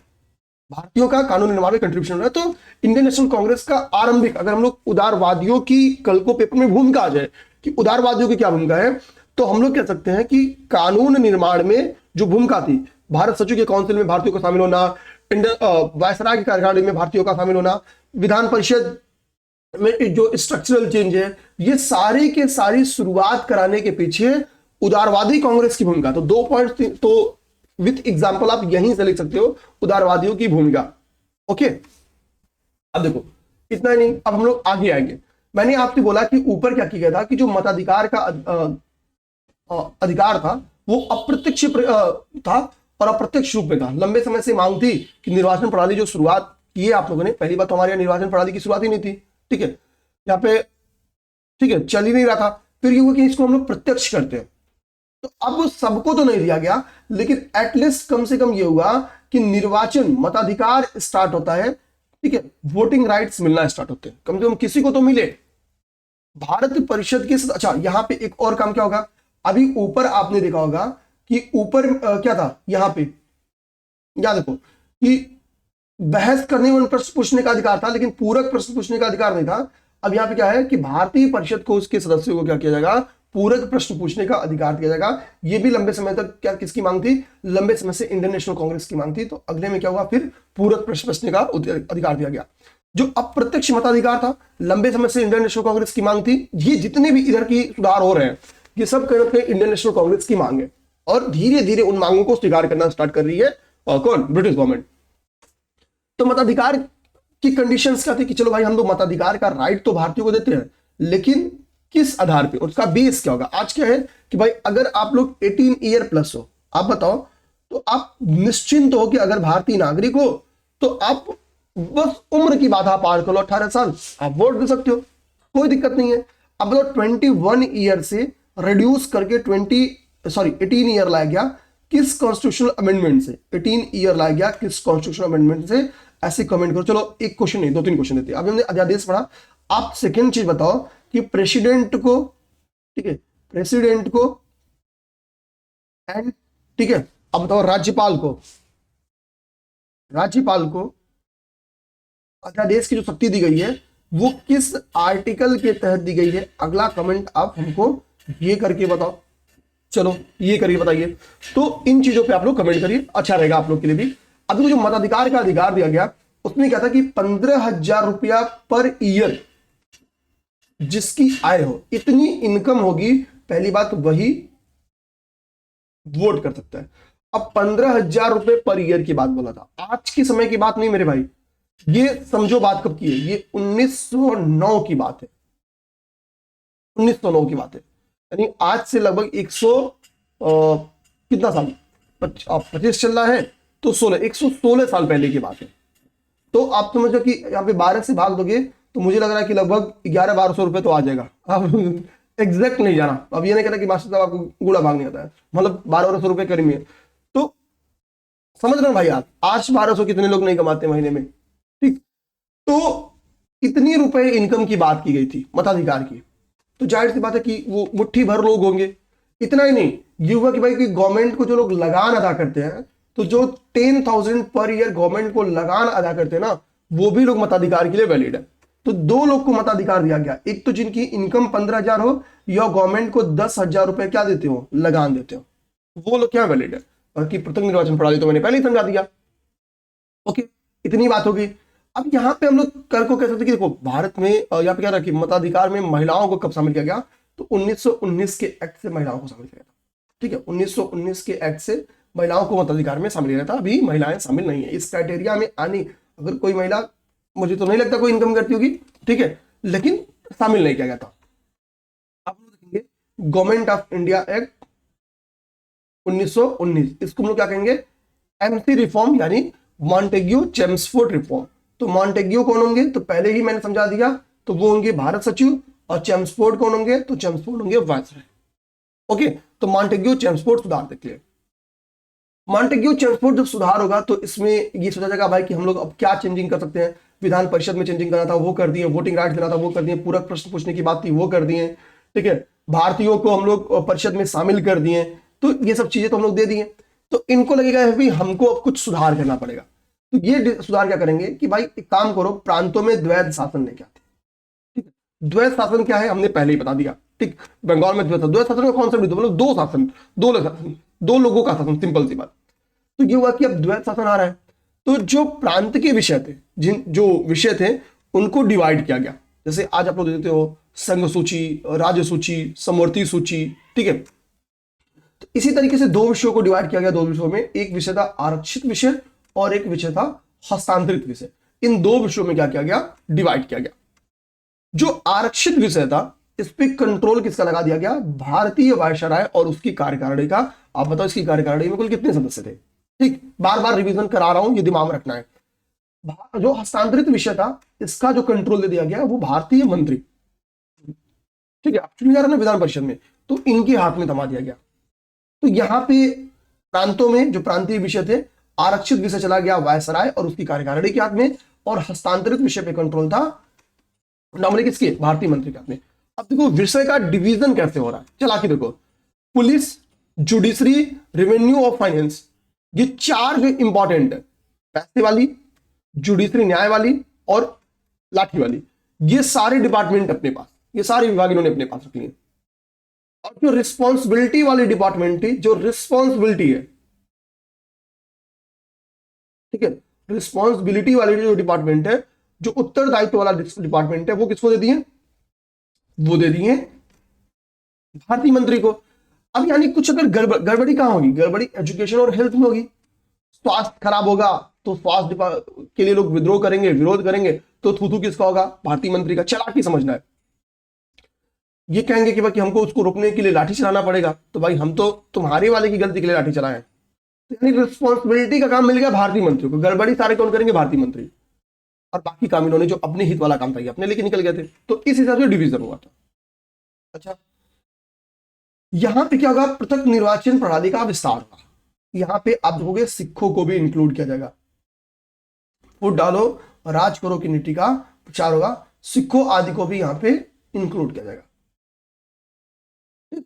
भारतीयों का कानून निर्माण में कंट्रीब्यूशन हो रहा है। तो इंडियन नेशनल कांग्रेस का आरंभिक, अगर हम लोग उदारवादियों की कल को पेपर में भूमिका आ जाए कि उदारवादियों की क्या भूमिका है, तो हम लोग कह सकते हैं कि कानून निर्माण में जो भूमिका थी, भारत सचिव के काउंसिल में भारतीयों का शामिल होना, वायसराय की कार्यकारिणी में भारतीयों का शामिल होना, विधान परिषद में जो स्ट्रक्चरल चेंज है, ये सारी के सारी शुरुआत कराने के पीछे उदारवादी कांग्रेस की भूमिका। तो 2 पॉइंट, तो विथ एग्जाम्पल आप यहीं से लिख सकते हो उदारवादियों की भूमिका। ओके, अब देखो इतना ही नहीं, अब हम लोग आगे आएंगे। मैंने आपसे बोला कि ऊपर क्या किया गया था कि जो मताधिकार का अधिकार था वो अप्रत्यक्ष था और अप्रत्यक्ष रूप में था। लंबे समय से मांग थी कि निर्वाचन प्रणाली जो शुरुआत की है आप लोगों ने, पहली बात तो हमारे यहाँ निर्वाचन प्रणाली की शुरुआत ही नहीं थी, ठीक है, यहाँ पे, ठीक है, चल ही नहीं रहा था। फिर ये हुआ कि इसको हम लोग प्रत्यक्ष करते हैं, तो अब सबको तो नहीं दिया गया, लेकिन एटलीस्ट कम से कम ये हुआ कि निर्वाचन मताधिकार स्टार्ट होता है, ठीक है, वोटिंग राइट्स मिलना स्टार्ट होते हैं, कम से कम किसी को तो मिले। भारत परिषद के, अच्छा यहाँ पे एक और काम क्या होगा, अभी ऊपर आपने देखा होगा कि ऊपर क्या था, यहाँ पे याद देखो कि बहस करने में प्रश्न पूछने का अधिकार था, लेकिन पूरक प्रश्न पूछने का अधिकार नहीं था। अब यहाँ पे क्या है कि भारतीय परिषद को, उसके सदस्यों को क्या किया जाएगा, पूरक प्रश्न पूछने का अधिकार दिया जाएगा। ये भी लंबे समय तक क्या किसकी मांग थी, लंबे समय से इंडियन नेशनल कांग्रेस की मांग थी। तो अगले में क्या हुआ, फिर पूरक प्रश्न पूछने का अधिकार दिया गया। जो अप्रत्यक्ष मताधिकार था, लंबे समय से इंडियन नेशनल कांग्रेस की मांग थी। ये जितने भी इधर की सुधार हो रहे हैं ये सब कहीं ना कहीं इंडियन नेशनल कांग्रेस की मांग है, और धीरे धीरे उन मांगों को स्वीकार करना स्टार्ट कर रही है और कौन, ब्रिटिश गवर्नमेंट। तो मताधिकार की कंडीशंस क्या थी कि चलो भाई हम लोग मताधिकार का राइट तो भारतीयों को देते हैं, लेकिन किस आधार पे, उसका बेस क्या होगा। आज क्या है कि भाई अगर आप लोग 18 ईयर प्लस हो, आप बताओ, तो आप निश्चिंत हो कि अगर भारतीय नागरिक हो तो आप बस उम्र की बाधा पार कर लो, 18 साल, आप वोट दे सकते हो, कोई दिक्कत नहीं है। अब लोग 21 ईयर से रिड्यूस करके 18 ईयर लाया गया, किस कॉन्स्टिट्यूशनल अमेंडमेंट से 18 ईयर लाया गया, किस कॉन्स्टिट्यूशनल अमेंडमेंट से, ऐसे कमेंट करो। चलो एक क्वेश्चन नहीं, 2-3 क्वेश्चन देते हैं। अभी हमने अध्यादेश पढ़ा, आप सेकेंड चीज बताओ कि प्रेसिडेंट को, ठीक है, प्रेसिडेंट को एंड, ठीक है, अब बताओ राज्यपाल को, राज्यपाल को अध्यादेश की जो शक्ति दी गई है वो किस आर्टिकल के तहत दी गई है। अगला कमेंट आप हमको ये करके बताओ, चलो ये करके बताइए। तो इन चीजों पे आप लोग कमेंट करिए, अच्छा रहेगा आप लोग के लिए भी। अभी जो मताधिकार का अधिकार दिया गया उसमें क्या था कि 15,000 रुपया पर ईयर जिसकी आय हो, इतनी इनकम होगी, पहली बात वही वोट कर सकता है। अब 15,000 रुपए पर ईयर की बात बोला था, आज के समय की बात नहीं मेरे भाई, ये समझो बात कब की है, ये 1909 की बात है, 1909 की बात है। यानी आज से लगभग 100 कितना साल, 25 चल रहा है तो 116 साल पहले की बात है। तो आप समझो कि यहाँ पे 12 से भाग दोगे तो मुझे लग रहा है कि लगभग 1100-1200 रुपए तो आ जाएगा। अब एग्जैक्ट नहीं जाना, अब ये नहीं कहना कि मास्टर साहब आपको गुड़ा भाग नहीं आता है, मतलब 1200 रुपए करीब है। तो समझ रहे हो भाई आप, आज 1200 कितने लोग नहीं कमाते महीने में, ठीक। तो इतनी रुपए इनकम की बात की गई थी मताधिकार की, तो जाहिर सी बात है कि वो मुट्ठी भर लोग होंगे। इतना ही नहीं, ये हुआ कि भाई कि गवर्नमेंट को जो लोग लगान अदा करते हैं, तो जो 10,000 पर ईयर गवर्नमेंट को लगान अदा करते हैं ना, वो भी लोग मताधिकार के लिए वैलिड है। तो दो लोग को मताधिकार दिया गया, एक तो जिनकी इनकम 15,000 हो या गवर्नमेंट को 10,000 रुपए क्या देते हो, लगान देते हो, वो लोग क्या वैलिड है। बाकी प्रत्यक्ष निर्वाचन प्रणाली तो मैंने पहले ही समझा दिया। ओके, इतनी बात होगी। अब यहाँ पे हम लोग कर को कह सकते कि देखो भारत में यहाँ पे क्या रखी, मताधिकार में महिलाओं को कब शामिल किया गया, तो 1919 के एक्ट से महिलाओं को शामिल किया गया था। ठीक है, 1919 के एक्ट से महिलाओं को मताधिकार में शामिल किया था। अभी महिलाएं शामिल नहीं है इस क्राइटेरिया में आनी। अगर कोई महिला, मुझे तो नहीं लगता कोई इनकम करती होगी, ठीक है, लेकिन शामिल नहीं किया गया था। आप लोग देखेंगे गवर्नमेंट ऑफ इंडिया एक्ट 1919, इसको हम लोग क्या कहेंगे, एमसी रिफॉर्म, यानी मॉन्टेग्यू चेम्सफोर्ड रिफॉर्म। तो मॉन्टेग्यू कौन होंगे, तो पहले ही मैंने समझा दिया, तो वो होंगे भारत सचिव, और चेम्सफोर्ड कौन होंगे, तो चेम्सफोर्ड होंगे वायसराय। ओके, तो मॉन्टेग्यू चेम्सफोर्ड सुधार देख लिया। मॉन्टेग्यू चेम्सफोर्ड जब सुधार होगा तो इसमें ये सोचा जाएगा भाई कि हम लोग अब क्या चेंजिंग कर सकते हैं। विधान परिषद में चेंजिंग करना था वो कर दिए, वोटिंग राइट देना था वो कर दिए, पूरक प्रश्न पूछने की बात थी वो कर दिए, ठीक है, भारतीयों को हम लोग परिषद में शामिल कर दिए, तो ये सब चीजें तो हम लोग दे दिए। तो इनको लगेगा भाई हमको अब कुछ सुधार करना पड़ेगा। तो ये सुधार क्या करेंगे कि भाई एक काम करो, प्रांतों में द्वैध शासन लेके आते। ठीक है, द्वैध शासन क्या है हमने पहले ही बता दिया, ठीक। बंगाल में द्वैध शासन का कॉन्सेप्ट, मतलब दो शासन, दो लोगों का शासन, सिंपल सी बात। तो ये हुआ कि अब द्वैध शासन आ रहा है, तो जो प्रांत के विषय थे, जो विषय थे उनको डिवाइड किया गया। जैसे आज आप लोग देखते हो संघ सूची, राज्य सूची, समवर्ती सूची, ठीक है। तो इसी तरीके से दो विषयों को डिवाइड किया गया। दो विषयों में, एक विषय था आरक्षित विषय और एक विषय था हस्तांतरित विषय। इन दो विषयों में क्या किया गया, डिवाइड किया गया। जो आरक्षित विषय था इस पे कंट्रोल किसका लगा दिया गया, भारतीय वायसराय और उसकी कार्यकारिणी का। आप बताओ इसकी कार्यकारिणी में कुल कितने सदस्य थे, ठीक, बार बार रिवीजन करा रहा हूं, ये दिमाग में रखना है। जो हस्तांतरित विषय था इसका जो कंट्रोल दे दिया गया वो भारतीय मंत्री, ठीक है, चुने जा रहे ना विधान परिषद में, तो इनके हाथ में थमा दिया गया। तो यहां पे प्रांतों में जो प्रांतीय विषय थे, आरक्षित विषय चला गया वायसराय और उसकी कार्यकारिणी के हाथ में, और हस्तांतरित विषय पे कंट्रोल था नॉर्मली किसके, भारतीय मंत्री के हाथ में। अब देखो विषय का डिवीजन कैसे हो रहा है, चला के देखो, पुलिस, जुडिशरी, रेवेन्यू और फाइनेंस, ये चार जो इंपॉर्टेंट है, पैसे वाली, जुडिशरी न्याय वाली और लाठी वाली, ये सारे डिपार्टमेंट अपने पास, ये सारे विभाग इन्होंने अपने पास रख लिए। और जो रिस्पॉन्सिबिलिटी वाली डिपार्टमेंट थी, जो रिस्पॉन्सिबिलिटी है, ठीक है, रिस्पॉन्सिबिलिटी वाली जो डिपार्टमेंट है जो उत्तरदायित्व वाला डिपार्टमेंट है वो किसको दे दिए, वो दे दिए भारतीय मंत्री को। अब यानी कुछ अगर गड़बड़ी कहां होगी, गड़बड़ी एजुकेशन और हेल्थ में होगी। स्वास्थ्य खराब होगा तो स्वास्थ्य के लिए लोग विद्रोह करेंगे, विरोध करेंगे, तो थू किसका होगा, भारतीय मंत्री का। चालाकी समझना है। ये कहेंगे कि भाई हमको उसको रोकने के लिए लाठी चलाना पड़ेगा, तो भाई हम तो तुम्हारे वाले की गलती के लिए लाठी चलाए। यानी रिस्पॉन्सिबिलिटी का काम मिल गया भारतीय मंत्री को, गड़बड़ी सारे कौन करेंगे, भारतीय मंत्री, और बाकी काम इन्होंने जो अपने हित वाला काम था ये अपने लेके निकल गए थे। तो इस हिसाब से डिवीजन हुआ था। अच्छा, यहां पे क्या होगा, पृथक निर्वाचन प्रणाली का विस्तार होगा। यहां पे आप देखोगे सिखों को भी इंक्लूड किया जाएगा। वोट डालो राज करो की नीति का प्रचार होगा, सिखों आदि को भी यहां पे इंक्लूड किया जाएगा,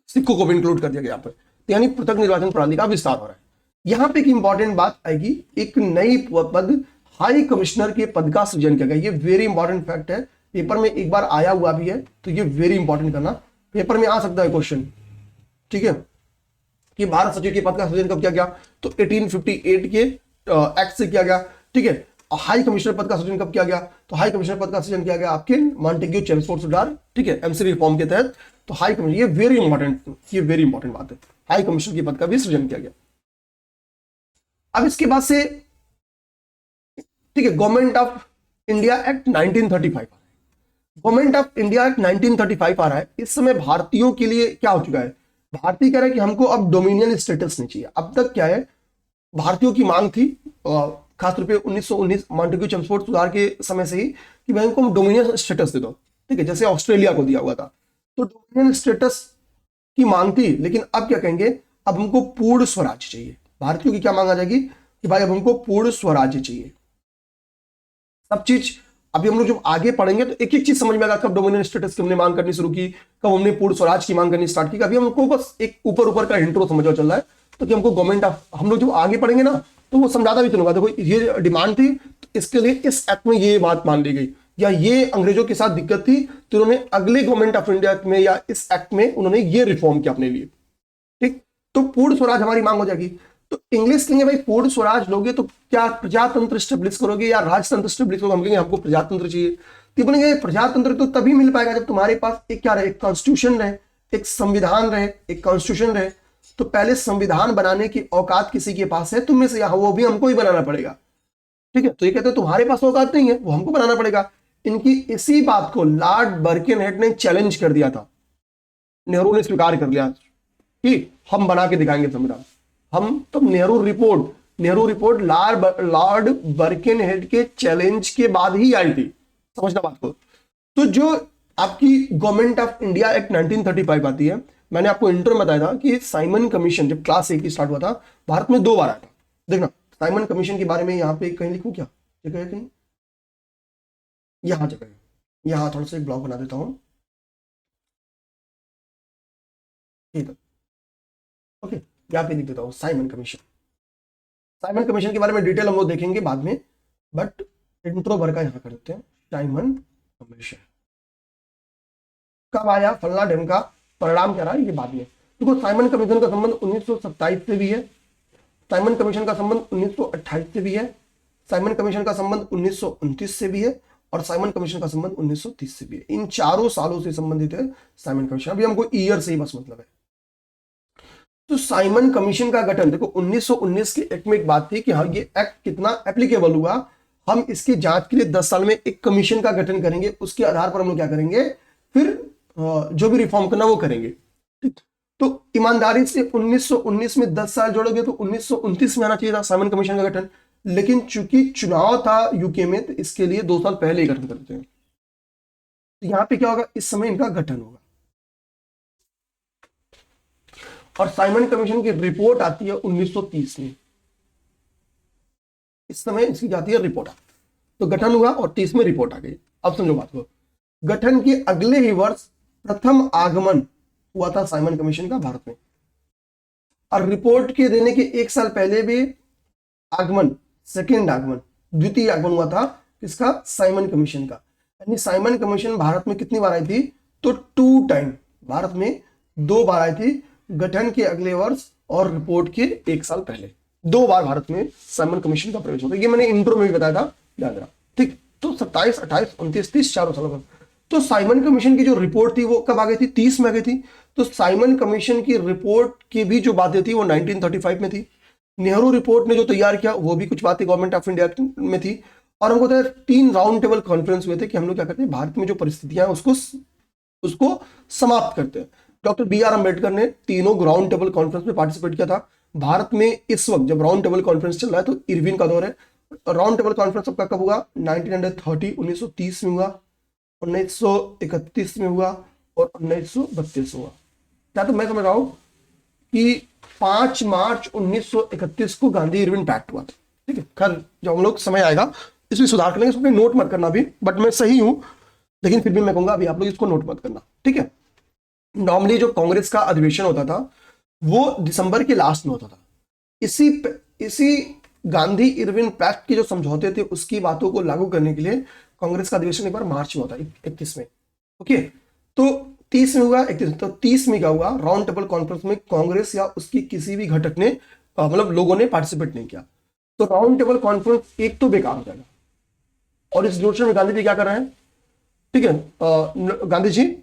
सिखों को भी इंक्लूड कर दिया गया यहां पर। यानी पृथक निर्वाचन प्रणाली का विस्तार हो रहा है। यहां पे एक इंपॉर्टेंट बात आएगी, एक नई पद हाई कमिश्नर के पद का सृजन किया गया। ये वेरी इंपॉर्टेंट फैक्ट है, पेपर में एक बार आया हुआ भी है, तो ये वेरी इंपॉर्टेंट करना, पेपर में आ सकता है क्वेश्चन। ठीक है, कि भारत सचिव के पद का सृजन कब किया गया, तो 1858 के एक्ट से किया गया। ठीक है, हाई कमिश्नर पद का सृजन कब किया गया, तो हाई कमिश्नर पद का सृजन किया गया आपके मॉन्टेग्यू चेम्सफोर्ड सुधार, ठीक है, एमसी रिफॉर्म के तहत। तो हाई कमिश्नर, ये वेरी इंपॉर्टेंट बात है, हाई कमिश्नर के पद का भी सृजन किया गया। अब इसके बाद से ठीक है, government of India act 1935, government of India act 1935 आ रहा है। इस समय भारतीयों के लिए क्या हो चुका है, भारतीय कह रहे हैं कि हमको अब डोमिनियन स्टेटस नहीं चाहिए। अब तक क्या है, भारतीयों की मांग थी खासतौर पे 1919 मॉन्टेग्यू चेम्सफोर्ड सुधार के समय से ही कि भाई हमको डोमिनियन स्टेटस दे दो। ठीक है, जैसे ऑस्ट्रेलिया को दिया हुआ था, तो डोमिनियन स्टेटस की मांग थी। लेकिन अब क्या कहेंगे, अब हमको पूर्ण स्वराज्य चाहिए। भारतीयों की क्या मांग आ जाएगी कि भाई अब हमको पूर्ण स्वराज्य चाहिए। सब चीज अभी हम लोग जब आगे पढ़ेंगे तो एक एक चीज समझ में आएगा, कब डोमिनियन स्टेटस की हमने मांग करनी शुरू की, कब हमने पूर्ण स्वराज की मांग करनी स्टार्ट की। अभी हमको बस एक ऊपर ऊपर का इंट्रो समझ चल रहा है, तो कि हमको गवर्नमेंट ऑफ, हम लोग जब आगे पढ़ेंगे ना तो वो समझाता भी चलूंगा। देखो ये डिमांड थी, तो इसके लिए इस एक्ट में ये बात मान ली गई, या ये अंग्रेजों के साथ दिक्कत थी, तो उन्होंने अगले गवर्नमेंट ऑफ इंडिया में या इस एक्ट में उन्होंने ये रिफॉर्म किया अपने लिए। ठीक, तो पूर्ण स्वराज हमारी मांग हो जाएगी। तो इंग्लिश कहेंगे भाई पूर्ण स्वराज लोगे तो क्या प्रजातंत्र स्टेब्लिश करोगे या राजतंत्र स्टेब्लिश करोगे, हम कहेंगे हमको प्रजातंत्र चाहिए। तो बोलेंगे प्रजातंत्र तो तभी मिल पाएगा जब तुम्हारे पास एक क्या रहे, एक कॉन्स्टिट्यूशन रहे, एक संविधान रहे, एक कॉन्स्टिट्यूशन रहे। तो पहले संविधान बनाने की औकात किसी के पास है, तुम में से, या वो भी हमको ही बनाना पड़ेगा। ठीक है, तो ये कहते हैं तुम्हारे पास औकात नहीं है, वो हमको बनाना पड़ेगा। इनकी इसी बात को लॉर्ड बर्किनहेड ने चैलेंज कर दिया था, नेहरू ने स्वीकार कर लिया कि हम बना के दिखाएंगे संविधान। हम तो नेहरू रिपोर्ट लॉर्ड बर्किनहेड के चैलेंज के बाद ही आई थी, समझना बात को। तो जो आपकी गवर्नमेंट ऑफ इंडिया एक्ट 1935 आती है, मैंने आपको इंटर में बताया था कि साइमन कमीशन जब क्लास 1 की स्टार्ट हुआ था, भारत में 2 बार आया था। देखना साइमन कमीशन के बारे में यहां पे कहीं लिखूं क्या, जगह है कहीं, यहां जगह है, यहां थोड़ा सा एक ब्लॉग बना देता हूं। ठीक है, ओके, यहाँ पे लिख देता हूँ साइमन कमीशन। साइमन कमीशन के बारे में डिटेल हम लोग देखेंगे बाद में, बट इंट्रो भर का यहाँ कर देते हैं। साइमन कमीशन कब आया, फलना ढिमका, परिणाम क्या रहा, ये बाद में। देखो साइमन कमीशन का संबंध 1927 से भी है, साइमन कमीशन का संबंध 1928 से भी है, साइमन कमीशन का संबंध 1929 से भी है, और साइमन कमीशन का संबंध 1930 से भी है। इन चारों सालों से संबंधित है साइमन कमीशन। अभी हमको ईयर से ही बस मतलब है। तो साइमन कमीशन का गठन, देखो 1919 के एक्ट में एक बात थी कि हाँ ये एक्ट कितना एप्लीकेबल हुआ, हम इसकी जांच के लिए 10 साल में एक कमीशन का गठन करेंगे, उसके आधार पर हम लोग क्या करेंगे, फिर जो भी रिफॉर्म करना वो करेंगे। ठीक, तो ईमानदारी से 1919 में 10 साल जोड़ोगे तो 1929 में आना चाहिए था साइमन कमीशन का गठन, लेकिन चूंकि चुनाव था यूके में, तो इसके लिए 2 साल पहले ही गठन कर देते हैं। तो यहां पे क्या होगा, इस समय इनका गठन होगा, और साइमन कमीशन की रिपोर्ट आती है 1930 में। इस समय इसकी जाती है रिपोर्ट, तो गठन हुआ और 30 में रिपोर्ट आ गई। अब समझो बात को, गठन के अगले ही वर्ष प्रथम आगमन हुआ था साइमन कमीशन का भारत में, और रिपोर्ट के देने के 1 साल पहले भी आगमन, सेकेंड आगमन, द्वितीय आगमन हुआ था इसका, साइमन कमीशन का। यानी साइमन कमीशन भारत में कितनी बार आई थी, तो 2 टाइम भारत में 2 बार आई थी, गठन के अगले वर्ष और रिपोर्ट के 1 साल पहले, 2 बार भारत में साइमन कमीशन का प्रवेश होता है। ये मैंने इंट्रो में भी बताया था, याद रहा। ठीक, तो 27, 28, 29, 30 चारों सालों में। तो साइमन कमीशन की जो रिपोर्ट थी वो कब आ गई थी? 30 में आ गई थी। तो साइमन कमीशन की रिपोर्ट की भी जो बातें थी वो 1935 में थी। नेहरू रिपोर्ट ने जो तैयार किया वो भी कुछ बातें गवर्नमेंट ऑफ इंडिया में थी। और हमको तो 3 राउंड टेबल कॉन्फ्रेंस हुए थे कि हम लोग क्या करते हैं, भारत में जो परिस्थितियां हैं उसको समाप्त करते हैं। डॉक्टर बी आर अम्बेडकर ने तीनों राउंड टेबल कॉन्फ्रेंस में पार्टिसिपेट किया था। भारत में इस वक्त जब राउंड टेबल कॉन्फ्रेंस चल रहा है तो इरविन का दौर है। राउंड टेबल कॉन्फ्रेंस सबका कब हुआ? 1930, 1930 में हुआ, 1931 में हुआ और 1932 में हुआ। क्या तो मैं समझ रहा हूं कि 5 मार्च 1931 को गांधी इरविन पैक्ट हुआ था। ठीक है, खैर जब हम लोग समय आएगा इसमें सुधार करेंगे, इसमें नोट मत करना भी, बट मैं सही हूं लेकिन फिर भी मैं कहूंगा अभी आप लोग इसको नोट मत करना। ठीक है, नॉर्मली जो कांग्रेस का अधिवेशन होता था वो दिसंबर के लास्ट में होता था। इसी गांधी इरविन पैक्ट के जो समझौते थे उसकी बातों को लागू करने के लिए कांग्रेस का अधिवेशन एक बार मार्च में होता है, 31 में। ओके, तो 30 में हुआ, 31, तो 30 में क्या हुआ? राउंड टेबल कॉन्फ्रेंस में कांग्रेस या उसकी किसी भी घटक ने मतलब लोगों ने पार्टिसिपेट नहीं किया। तो राउंड टेबल कॉन्फ्रेंस एक तो बेकार हो जाएगा। और इस जोशन में गांधी जी क्या कर रहे हैं? ठीक है, गांधी जी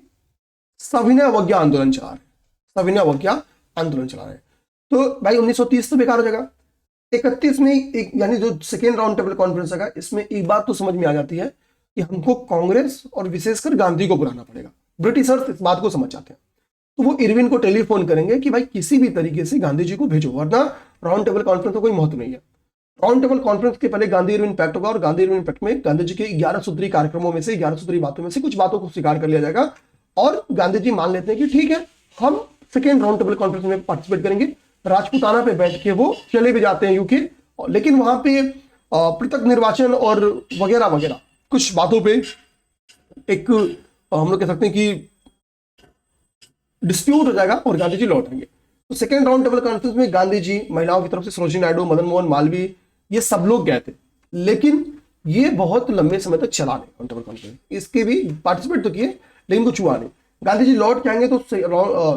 सविनय अवज्ञा आंदोलन चला रहे हैं, सविनय अवज्ञा आंदोलन चला रहे हैं। तो भाई 1930 तो बेकार हो जाएगा। 31 में एक यानी जो सेकेंड राउंड टेबल कॉन्फ्रेंस है इसमें एक बात तो समझ में आ जाती है कि हमको कांग्रेस और विशेषकर गांधी को बुलाना पड़ेगा। ब्रिटिशर्स इस बात को समझ जाते हैं तो वो इरविन को टेलीफोन करेंगे कि भाई किसी भी तरीके से गांधी जी को भेजो, वरना राउंड टेबल कॉन्फ्रेंस का कोई महत्व नहीं है। राउंड टेबल कॉन्फ्रेंस के पहले गांधी इरविन पैक्ट होगा और गांधी इरविन पैक्ट में गांधी जी के 11 सूत्री कार्यक्रमों में से 11 सूत्री बातों में से कुछ बातों को स्वीकार कर लिया जाएगा और गांधी जी मान लेते हैं कि ठीक है हम सेकेंड राउंड टेबल कॉन्फ्रेंस में पार्टिसिपेट करेंगे। राजपूताना पे बैठ के वो चले भी जाते हैं यूके, लेकिन वहां पे पृथक निर्वाचन और वगैरह वगैरह कुछ बातों पे एक हम लोग कह सकते हैं कि डिस्प्यूट हो जाएगा और गांधी जी लौटेंगे। तो सेकेंड राउंड टेबल कॉन्फ्रेंस में गांधी जी, महिलाओं की तरफ से सरोजिनी नायडू, मदन मोहन मालवीय, ये सब लोग गए थे, लेकिन ये बहुत लंबे समय तक चला नहीं राउंड टेबल कॉन्फ्रेंस। इसके भी पार्टिसिपेट तो किए लेकिन कुछ हुआ नहीं। गांधी जी लौट के आएंगे तो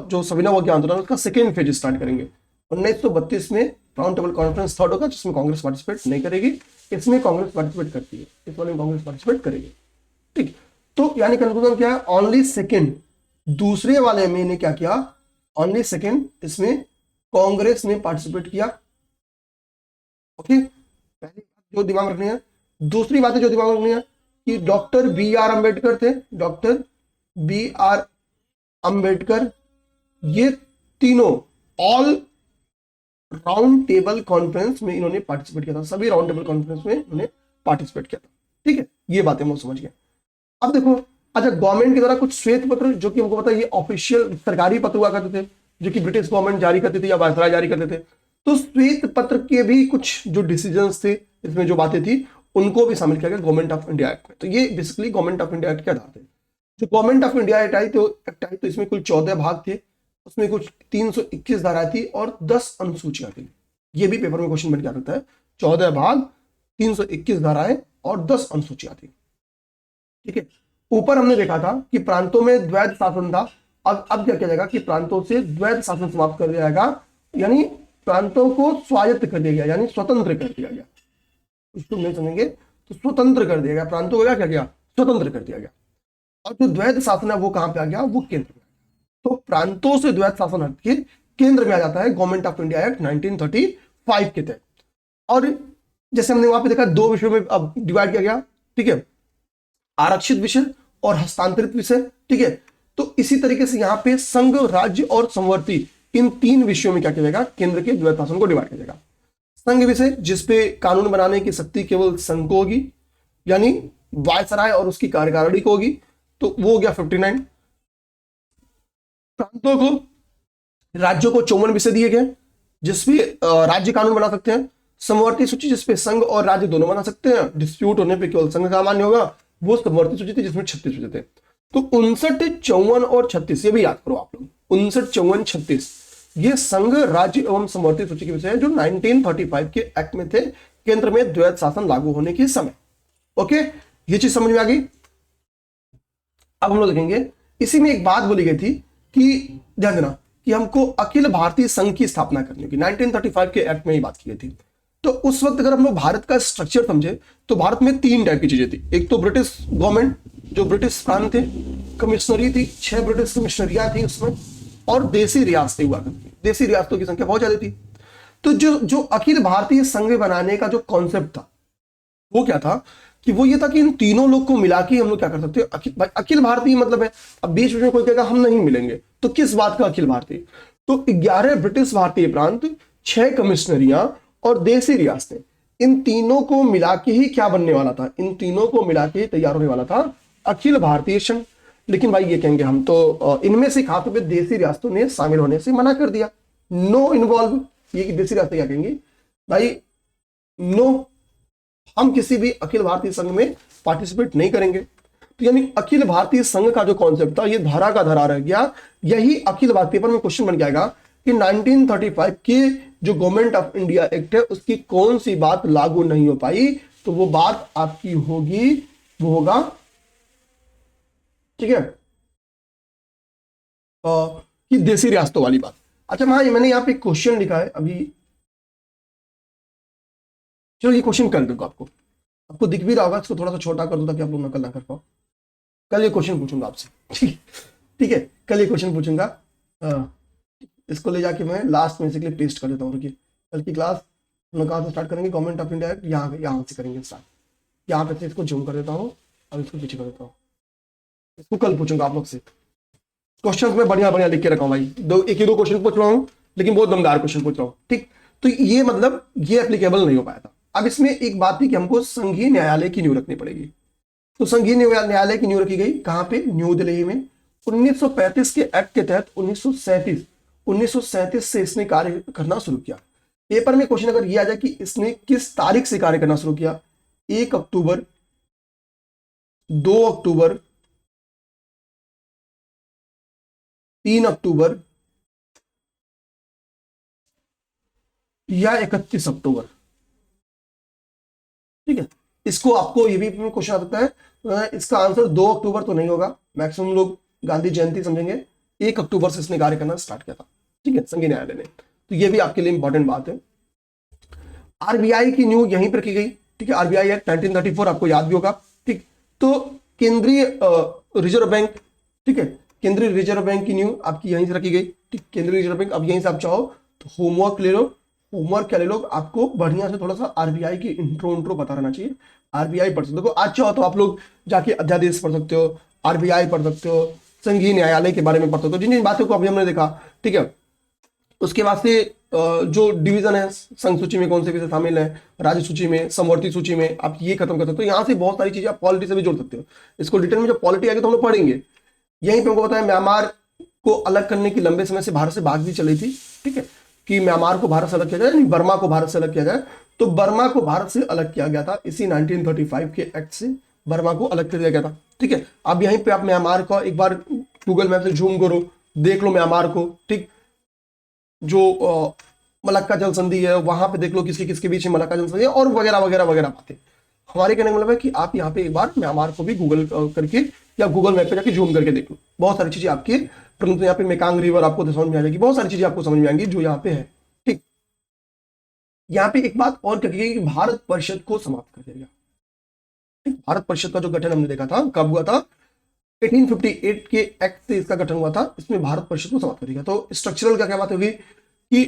जो सविनय अवज्ञा आंदोलन उसका सेकेंड फेज स्टार्ट करेंगे। 1932 में राउंड टेबल कॉन्फ्रेंस थर्ड होगा जिसमें कांग्रेस पार्टिसिपेट नहीं करेगी, इसमें कांग्रेस पार्टिसिपेट करती है, इस वाले में कांग्रेस पार्टिसिपेट करेगी। ठीक, तो यानी कंक्लूजन क्या है? ओनली सेकेंड, दूसरे वाले में ने क्या किया? ओनली सेकेंड इसमें कांग्रेस ने पार्टिसिपेट किया। ओके, पहली बात जो दिमाग रखनी है। दूसरी बात जो दिमाग रखनी है कि डॉक्टर बी आर अम्बेडकर थे, डॉक्टर बी आर अम्बेडकर, ये तीनों ऑल राउंड टेबल कॉन्फ्रेंस में इन्होंने पार्टिसिपेट किया था, सभी राउंड टेबल कॉन्फ्रेंस में इन्होंने पार्टिसिपेट किया था। ठीक है, ये बातें हम समझ गए। अब देखो, अच्छा गवर्नमेंट के द्वारा कुछ श्वेत पत्र जो कि हमको पता है ये ऑफिशियल सरकारी पत्र हुआ करते थे जो कि ब्रिटिश गवर्नमेंट जारी करती थी या वायसराय जारी करते थे। तो श्वेत पत्र के भी कुछ जो डिसीजंस थे, इसमें जो बातें थी उनको भी शामिल किया गया गवर्नमेंट ऑफ इंडिया एक्ट में। तो ये basically government of India act के आधार थे। जो गवर्नमेंट ऑफ इंडिया एक्ट आई तो इसमें कुल 14 भाग थे, उसमें कुछ 321 धाराएं थी और 10 अनुसूचियां थी। ये भी पेपर में क्वेश्चन बन के आ सकता है। 14 भाग, 321 धाराएं और 10 अनुसूचियां थी। ठीक है, ऊपर हमने देखा था कि प्रांतों में द्वैध शासन था। अब क्या किया जाएगा कि प्रांतों से द्वैध शासन समाप्त कर दिया जाएगा, यानी प्रांतों को स्वायत्त कर दिया गया, यानी स्वतंत्र कर दिया गया। इसको नहीं समझेंगे तो स्वतंत्र कर दिया गया, प्रांतों को क्या गया? स्वतंत्र कर दिया गया। और जो द्वैध शासन है वो कहां पे आ गया? वो केंद्र में। तो प्रांतों से द्वैध शासन हट के केंद्र में आ जाता है गवर्नमेंट ऑफ इंडिया एक्ट 1935 के तहत। और जैसे हमने वहां पे देखा 2 विषयों में अब डिवाइड किया गया। ठीक है, आरक्षित विषय और हस्तांतरित विषय। ठीक है, तो इसी तरीके से यहाँ पे संघ, राज्य और संवर्ती, इन 3 विषयों में क्या किया जाएगा? केंद्र के द्वैध शासन को डिवाइड किया जाएगा। संघ विषय जिसपे कानून बनाने की शक्ति केवल संघ को होगी, यानी वायसराय और उसकी कार्यकारिणी को होगी, तो वो हो गया 59। प्रांतों को, राज्यों को 54 विषय दिए गए जिसपे राज्य कानून बना सकते हैं। समवर्ती सूची जिसपे संघ और राज्य दोनों बना सकते हैं, डिस्प्यूट होने पे केवल संघ का मान्य होगा, वो समवर्ती सूची थी जिसमें 36 विषय थे। तो 59, 54 और 36 ये भी याद करो आप लोग। 59, 54, 36 ये संघ, राज्य एवं समवर्ती सूची के विषय हैं जो 1935 के एक्ट में थे, केंद्र में द्वैध शासन लागू होने के समय। ओके, ये चीज समझ में आ गई। अब हम लोग देखेंगे, इसी में एक बात बोली गई थी कि ध्यान देना कि हमको अखिल भारतीय संघ की स्थापना करनी होगी। 1935 के एक्ट में ही बात की गई थी। तो उस वक्त अगर हम लोग भारत का स्ट्रक्चर समझे तो भारत में 3 टाइप की चीजें थी। एक तो ब्रिटिश गवर्नमेंट, जो ब्रिटिश प्रांत थे, कमिश्नरी थी, 6 ब्रिटिश कमिश्नरियां थी उसमें, और देसी रियासतें हुआ करती थी। देसी रियासतों की संख्या बहुत ज्यादा थी। तो जो जो अखिल भारतीय संघ बनाने का जो कॉन्सेप्ट था वो क्या था कि वो ये था कि इन तीनों लोग को मिला के हम लोग क्या कर सकते हैं, भाई अखिल भारतीय मतलब है। अब बीच में कोई कहेगा हम नहीं मिलेंगे, तो किस बात का अखिल भारतीय? तो 11 ब्रिटिश भारतीय प्रांत, 6 कमिश्नरियां और देसी रियासतें, इन तीनों को मिला के ही क्या बनने वाला था? इन तीनों को मिला के तैयार होने वाला था अखिल भारतीय संघ। लेकिन भाई ये कहेंगे हम तो इनमें से खाते हुए देसी रियासतों ने शामिल होने से मना कर दिया, नो इन्वॉल्व। ये देसी रियासतें क्या कहेंगी, भाई नो, हम किसी भी अखिल भारतीय संघ में पार्टिसिपेट नहीं करेंगे। तो यानी अखिल भारतीय संघ का जो कॉन्सेप्ट था ये धरा का धरा रह गया। यही अखिल भारतीय पर में क्वेश्चन बन जाएगा कि 1935 के जो गवर्नमेंट ऑफ इंडिया एक्ट है उसकी कौन सी बात लागू नहीं हो पाई? तो वो बात आपकी होगी, वो होगा, ठीक है, कि देसी रियासतों वाली बात। अच्छा हाँ, मैंने यहाँ पे क्वेश्चन लिखा है अभी, चलो ये क्वेश्चन कर दूंगा आपको दिख भी रहा होगा, इसको थोड़ा सा छोटा कर दो ताकि आप लोग नकल ना कर पाओ। कल ये क्वेश्चन पूछूंगा आपसे, ठीक है, कल ये क्वेश्चन पूछूंगा। इसको ले जाके मैं लास्ट में बेसिकली पेस्ट कर देता हूँ। रुकिए, कल की क्लास हम लोग कहाँ से स्टार्ट करेंगे? गवर्नमेंट ऑफ इंडिया एक्ट, यहाँ से करेंगे स्टार्ट। यहाँ पे से इसको जूम कर देता हूँ और इसको पीछे कर देता हूँ। इसको कल पूछूंगा आप लोग से। क्वेश्चन में बढ़िया बढ़िया लिख के रखा हूँ भाई, एक ही दो क्वेश्चन पूछ रहा हूँ लेकिन बहुत दमदार क्वेश्चन पूछ रहा हूँ, ठीक। तो ये मतलब ये एप्लीकेबल नहीं हो पाया था। अब इसमें एक बात थी कि हमको संघीय न्यायालय की नींव रखनी पड़ेगी। तो संघीय न्यायालय की नींव रखी गई कहां पे? न्यू दिल्ली में। 1935 के एक्ट के तहत 1937 से इसने कार्य करना शुरू किया। पेपर में क्वेश्चन अगर ये आ जाए कि इसने किस तारीख से कार्य करना शुरू किया, 1 अक्टूबर, 2 अक्टूबर, 3 अक्टूबर या 31 अक्टूबर, ठीक है। इसको आपको ये भी क्वेश्चन आ सकता है, इसका आंसर 2 अक्टूबर तो नहीं होगा, मैक्सिमम लोग गांधी जयंती समझेंगे। 1 अक्टूबर से इसने कार्य करना स्टार्ट किया था, ठीक है, संघीय न्यायालय ने। तो ये भी आपके लिए इंपॉर्टेंट बात है। आरबीआई की न्यू यहीं पर की गई, ठीक है। आरबीआई एक्ट 1934 आपको याद भी होगा, ठीक। तो केंद्रीय रिजर्व बैंक, ठीक है, केंद्रीय रिजर्व बैंक की न्यू आपकी यहीं से रखी गई, ठीक। केंद्रीय रिजर्व बैंक, अब यहीं से आप चाहो तो होमवर्क ले लो, होमवर्क क्या ले लो, आपको बढ़िया से थोड़ा सा आरबीआई की इंट्रो पता रहना चाहिए। आरबीआई पढ़ सकते हो, अच्छा हो तो आप लोग जाके अध्यादेश पढ़ सकते हो, आरबीआई पढ़ सकते हो, संघीय न्यायालय के बारे में पढ़ सकते हो, जिन जिन बातों को अभी हमने देखा, ठीक है। उसके बाद से जो डिवीजन है, संघ सूची में कौन से विषय शामिल है, राज्य सूची में, समवर्ती सूची में, आप ये खत्म कर सकते हो। यहाँ से बहुत सारी चीजें आप पॉलिटी से भी जोड़ सकते हो। इसको डिटेल में जब पॉलिटी आएगी तो हम लोग पढ़ेंगे। यहीं पे हमको बताया म्यांमार को अलग करने की लंबे समय से भारत से बात भी चली थी, ठीक है, कि म्यांमार को भारत से अलग किया जाए, नहीं बर्मा को भारत से अलग किया जाए। तो बर्मा को भारत से अलग किया गया था इसी 1935 के एक्ट से, बर्मा को अलग कर दिया गया था, ठीक है। अब यहीं पे आप म्यांमार का एक बार गूगल मैप से जूम करो, देख लो म्यांमार को, ठीक। जो मलक्का जल संधि है वहां पे देख लो किसके किसके बीच में मलक्का जल संधि है, और वगैरह वगैरह वगैरह बातें। हमारे कहने का मतलब है कि आप यहाँ पे एक बार म्यांमार को भी गूगल करके या गूगल मैप पे जाके जूम करके देख लो, बहुत सारी चीजें आपकी, परंतु यहाँ पे मेकांग रिवर आपको समझ में आ जाएगी, बहुत सारी चीजें आपको समझ में आएंगी जो यहाँ पे है, ठीक। यहाँ पे एक बात और कही गई कि भारत परिषद को समाप्त कर दिया। भारत परिषद का जो गठन हमने देखा था कब हुआ था? 1858 के एक्ट से इसका गठन हुआ था, इसमें भारत परिषद को समाप्त कर दिया। तो स्ट्रक्चरल का क्या बात होगी कि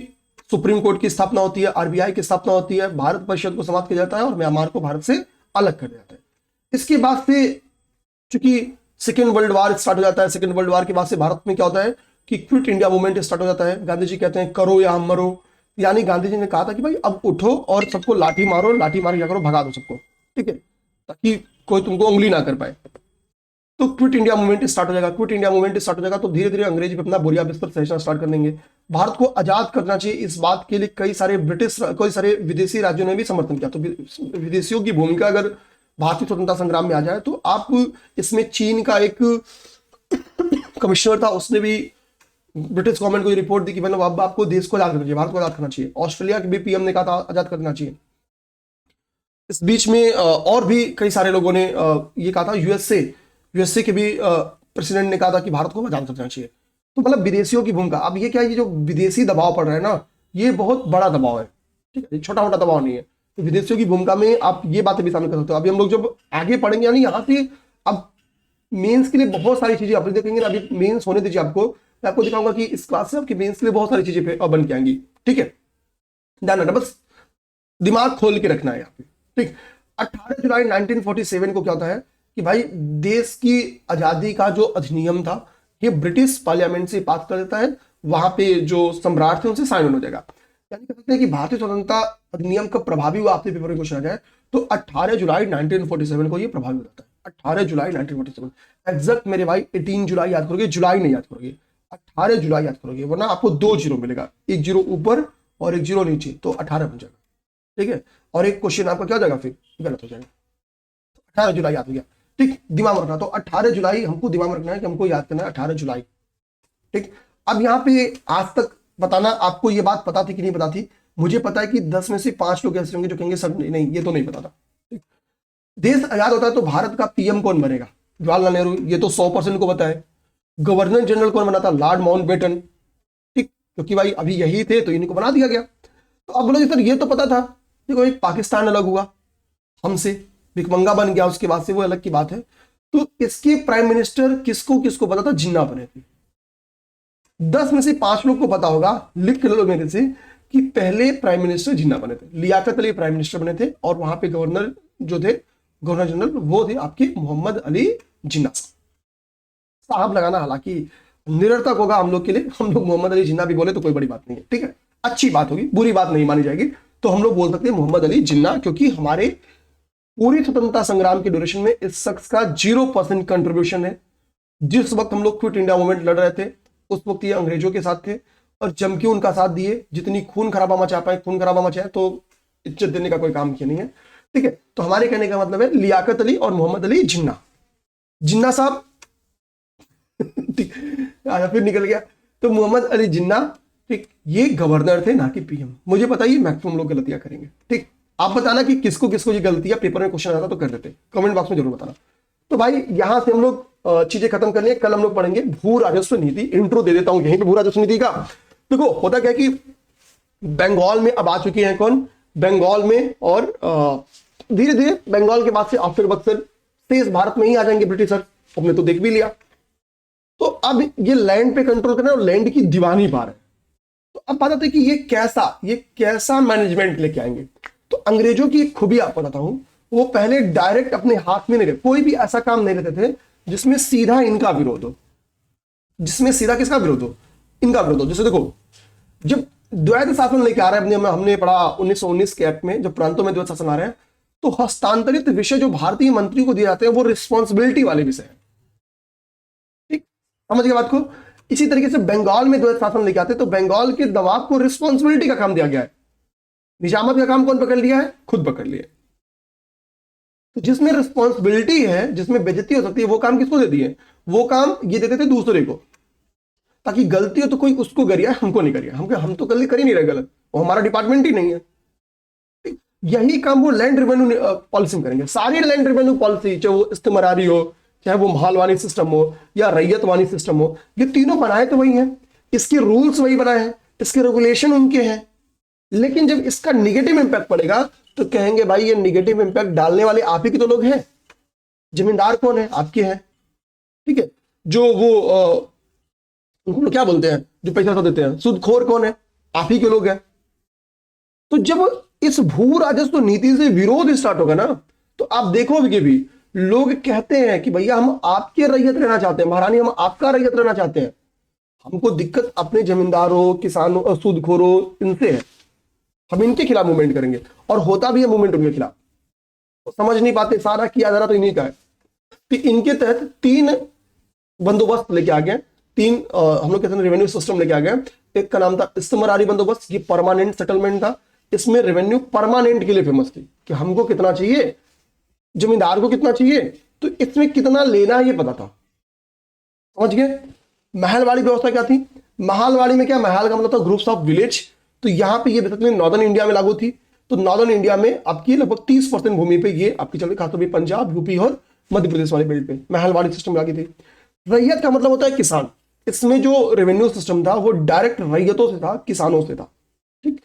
सुप्रीम कोर्ट की स्थापना होती है, आरबीआई की स्थापना होती है, भारत परिषद को समाप्त किया जाता है और म्यांमार को भारत से अलग कर दिया जाता है। इसके बाद से चूंकि सेकेंड वर्ल्ड वार स्टार्ट हो जाता है, सेकेंड वर्ल्ड वार के बाद से भारत में क्या होता है कि क्विट इंडिया मूवमेंट स्टार्ट हो जाता है। गांधी जी कहते हैं करो या हम मरो, यानी गांधी जी ने कहा था कि भाई अब उठो और सबको लाठी मारो, लाठी मार क्या करो, भगा दो सबको, ठीक है, ताकि कोई तुमको उंगली ना कर पाए। तो क्विट इंडिया मूवमेंट स्टार्ट हो जाएगा। क्विट इंडिया मूवमेंट स्टार्ट हो जाएगा तो धीरे धीरे अंग्रेज भी अपना बोरिया बिस्तर सहेजना स्टार्ट कर देंगे। भारत को आजाद करना चाहिए, इस बात के लिए कई सारे विदेशी राज्यों ने भी समर्थन किया। तो विदेशियों की भूमिका अगर भारतीय स्वतंत्रता संग्राम में आ जाए तो आप इसमें चीन का एक कमिश्नर था, उसने भी ब्रिटिश गवर्नमेंट को रिपोर्ट दी कि मतलब अब आपको देश को आजाद करना चाहिए, भारत को आजाद करना चाहिए। ऑस्ट्रेलिया के भी पीएम ने कहा था आजाद करना चाहिए। इस बीच में और भी कई सारे लोगों ने ये कहा था, यूएसए के भी प्रेसिडेंट ने कहा था कि भारत को आजाद करना चाहिए। तो मतलब विदेशियों की भूमिका, अब ये क्या, ये जो विदेशी दबाव पड़ रहा है ना, ये बहुत बड़ा दबाव है, ठीक है, छोटा मोटा दबाव नहीं है। तो विदेशियों की भूमिका में आप ये बातें भी शामिल कर सकते हो। अभी हम लोग जब आगे पढ़ेंगे यानी यहाँ से अब मेंस के लिए बहुत सारी चीजें आप देखेंगे ना। अभी मेंस होने दीजिए आपको, मैं आपको दिखाऊंगा कि इस क्लास से आपके मेंस के लिए बहुत सारी चीजें बन के आएंगी। ठीक है, ध्यान रखना, बस दिमाग खोल के रखना है यहाँ पे। ठीक, 18 जुलाई 1947 को क्या होता है कि भाई देश की आजादी का जो अधिनियम था ये ब्रिटिश पार्लियामेंट से पास कर देता है। वहां पे जो सम्राट थे उनसे साइन हो जाएगा। यानी कह सकते हैं कि भारतीय स्वतंत्रता अधिनियम कब प्रभावी हुआ, आपसे पेपर में क्वेश्चन आ जाए तो 18 जुलाई 1947 को ये प्रभावी हो जाता है। 18 जुलाई 1947 एग्जैक्ट मेरे भाई 18 जुलाई याद करोगे, जुलाई नहीं याद करोगे, 18 जुलाई याद करोगे, वरना आपको 2 जीरो मिलेगा, एक जीरो ऊपर और एक जीरो नीचे, तो 18 बन जाएगा। ठीक है, और एक क्वेश्चन आपका क्या हो जाएगा, फिर गलत हो जाएगा। 18 जुलाई याद हो गया। ठीक, दिमाग में रखना, तो 18 जुलाई हमको दिमाग में रखना है कि हमको याद करना है 18 जुलाई। ठीक, अब यहाँ पे आज तक बताना आपको ये बात पता थी कि नहीं पता थी। मुझे पता है कि 10 में से 5 लोग ऐसे होंगे जो कहेंगे सर नहीं ये तो नहीं पता था। देश आजाद होता है तो भारत का पीएम कौन बनेगा, जवाहरलाल नेहरू, ये तो 100% को पता है। गवर्नर जनरल कौन बना था, लॉर्ड माउंटबेटन। ठीक, क्योंकि भाई अभी यही थे तो इन्हीं को बना दिया गया। तो अब बोलो सर ये तो पता था, देखो एक पाकिस्तान अलग हुआ हमसे, भिखमंगा बन गया उसके बाद से, वो अलग की बात है। तो इसके प्राइम मिनिस्टर किसको किसको पता था, जिन्ना बने थे। 10 में से 5 लोग को पता होगा, लिख के लो मेरे से, कि पहले प्राइम मिनिस्टर जिन्ना बने थे, लियाकत अली प्राइम मिनिस्टर बने थे, और वहां पे गवर्नर जो थे, गवर्नर जनरल वो थे आपके मोहम्मद अली जिन्ना साहब लगाना। हालांकि निरर्थक होगा हम लोग के लिए, हम लोग मोहम्मद अली जिन्ना भी बोले तो कोई बड़ी बात नहीं है। ठीक है, अच्छी बात होगी, बुरी बात नहीं मानी जाएगी। तो हम लोग बोल सकते हैं मोहम्मद अली जिन्ना, क्योंकि हमारे पूरी स्वतंत्रता संग्राम के ड्यूरेशन में इस शख्स का 0% कंट्रीब्यूशन है। जिस वक्त हम लोग क्विट इंडिया मूवमेंट लड़ रहे थे उस वक्त ये अंग्रेजों के साथ थे और जम के उनका साथ दिए। जितनी खून खराबा मचा पाए खून खराबा मचाए, तो इज्जत देने का कोई काम किया नहीं है। ठीक है, तो हमारे कहने का मतलब है लियाकत अली और मोहम्मद अली जिन्ना। जिन्ना साहब फिर निकल गया, तो मोहम्मद अली जिन्ना, ठीक, ये गवर्नर थे ना कि पीएम। मुझे पता है मैक्सिमम लोग गलतियां करेंगे। ठीक, आप बताना कि किसको किसको ये गलतियां पेपर में क्वेश्चन आता तो कर देते, कमेंट बॉक्स में जरूर बताना। तो भाई यहां से हम लोग चीजें खत्म कर लिए। कल हम लोग पढ़ेंगे भू राजस्व नीति। इंट्रो दे देता हूं यहीं पे भू राजस्व नीति का। देखो होता क्या कि बंगाल में अब आ चुके हैं कौन, बंगाल में, और धीरे धीरे बंगाल के बाद से आफ्टर बक्सर शेष भारत में ही आ जाएंगे ब्रिटिशर। हमने तो देख भी लिया। तो अब ये लैंड पे कंट्रोल करना और लैंड की दीवानी पार है। तो अब बात आती है कि ये कैसा मैनेजमेंट लेके आएंगे। तो अंग्रेजों की खूबी आपको बताता हूं, वो पहले डायरेक्ट अपने हाथ में नहीं लेते, कोई भी ऐसा काम नहीं लेते थे जिसमें सीधा इनका विरोध हो, जिसमें सीधा किसका विरोध हो, इनका विरोध हो। जैसे देखो जब द्वैध शासन लेके आ रहा है, हमने पढ़ा 1919 के एक्ट में, जब प्रांतों में द्वैध शासन आ रहे हैं, तो हस्तांतरित विषय जो भारतीय मंत्री को दिए जाते हैं वो रिस्पॉन्सिबिलिटी वाले विषय है। ठीक, समझ गए बात को। इसी तरीके से बंगाल में द्वैध शासन लेके आते हैं तो बंगाल के नवाब को रिस्पॉन्सिबिलिटी का काम दिया गया है। निजामत का काम कौन पकड़ लिया है, खुद पकड़ लिया। तो जिसमें रिस्पॉन्सिबिलिटी है, जिसमें बेइज्जती हो सकती है, वो काम किसको दे दिए, वो काम ये देते थे दूसरे को, ताकि गलती हो तो कोई उसको करिए, हमको नहीं करिए। हम तो कल कर ही नहीं रहे गलत, वो हमारा डिपार्टमेंट ही नहीं है। यही काम वो लैंड रेवेन्यू पॉलिसी में करेंगे। सारी लैंड रेवेन्यू पॉलिसी, चाहे वो इस्तेमारी हो, चाहे वो महालवानी सिस्टम हो या रैयतवानी सिस्टम हो, ये तीनों बनाए तो वही हैं, इसके रूल्स वही बनाए हैं, इसके रेगुलेशन उनके हैं। लेकिन जब इसका निगेटिव इंपैक्ट पड़ेगा तो कहेंगे भाई ये निगेटिव इंपैक्ट डालने वाले आप ही के तो लोग हैं। जमींदार कौन है, आपके हैं। ठीक है, जो वो उनको क्या बोलते हैं, जो पैसा देते हैं, सूदखोर कौन है, आप ही के लोग हैं। तो जब इस भू राजस्व नीति से विरोध स्टार्ट होगा ना, तो आप देखोगे भी लोग कहते हैं कि भैया हम आपके रैयत रहना चाहते हैं, महारानी हम आपका रैयत रहना चाहते हैं। हमको दिक्कत अपने जमींदारों, किसानों, सूदखोरों, इनसे है। हम इनके खिलाफ मूवमेंट करेंगे, और होता भी है मूवमेंट उनके खिलाफ। तो समझ नहीं पाते, सारा किया जा रहा तो इन्हीं का है। तो इनके तहत 3 बंदोबस्त लेके आ गए, 3 हम लोग कहते हैं रेवेन्यू सिस्टम लेके आ गए। एक का नाम था इस्तेमारी बंदोबस्त, ये परमानेंट सेटलमेंट था। इसमें रेवेन्यू परमानेंट के लिए फेमस थी कि हमको कितना चाहिए, जमींदार को कितना चाहिए, तो इसमें कितना लेना है ये पता था। समझ गए। महलवाड़ी व्यवस्था क्या थी, महलवाड़ी में क्या, महल का मतलब था ग्रुप्स ऑफ विलेज। तो यहां पे ये बेसिकली नॉर्दर्न इंडिया में लागू थी। तो नॉर्दर्न इंडिया में आपकी लगभग 30% भूमि पे ये आपकी चल रही, खासतौर पर पंजाब, यूपी और मध्य प्रदेश वाले बेल्ट पे महलवाड़ी सिस्टम लागू थी। रैयत का मतलब होता है किसान। इसमें जो रेवेन्यू सिस्टम था वो डायरेक्ट रैयतों से था, किसानों से था। ठीक,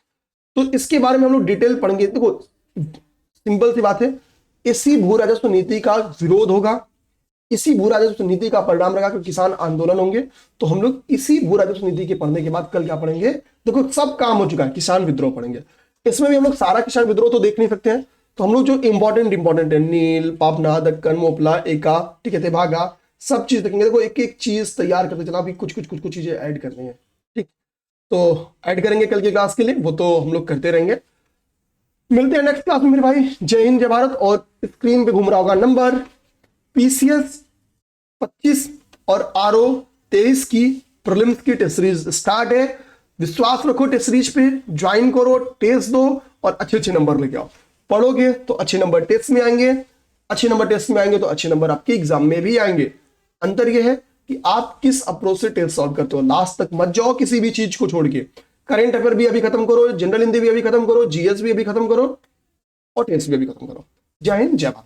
तो इसके बारे में हम लोग डिटेल पढ़ेंगे। देखो सिंपल सी बात है, इसी भू राजस्व नीति का विरोध होगा, इसी भू राजस्व नीति का परिणाम रहेगा कि किसान आंदोलन होंगे। तो हम लोग इसी भू राजस्व नीति के पढ़ने के बाद कल क्या पढ़ेंगे, देखो सब काम हो चुका है, किसान विद्रोह पढ़ेंगे। इसमें भी हम लोग सारा किसान विद्रोह तो देख नहीं सकते हैं, तो हम लोग जो इंपॉर्टेंट है, नील, पाबना, दक्कन, मोपला, एका, ठीक है, तेभागा, सब चीज देखेंगे। देखो एक एक चीज तैयार करते चला, अभी कुछ चीजें ऐड करनी है, ठीक। तो ऐड करेंगे कल की क्लास के लिए, वो तो हम लोग करते रहेंगे। मिलते हैं नेक्स्ट क्लास में मेरे भाई। जय हिंद, जय भारत। और स्क्रीन पे घूम रहा होगा नंबर पीसीएस 25 और आरओ 23 की प्रीलिम्स की टेस्ट सीरीज स्टार्ट है। विश्वास रखो टेस्ट सीरीज पे, ज्वाइन करो, टेस्ट दो और अच्छे नंबर लेके आओ। पढ़ोगे तो अच्छे नंबर टेस्ट में आएंगे, अच्छे नंबर टेस्ट में आएंगे तो अच्छे नंबर आपके एग्जाम में भी आएंगे। अंतर यह है कि आप किस अप्रोच से टेस्ट सॉल्व करते हो। लास्ट तक मत जाओ किसी भी चीज को छोड़ के। करेंट अफेयर भी अभी खत्म करो, जनरल हिंदी भी अभी खत्म करो, जीएस भी अभी खत्म करो और टेस्ट भी अभी खत्म करो। जय हिंद, जय भारत।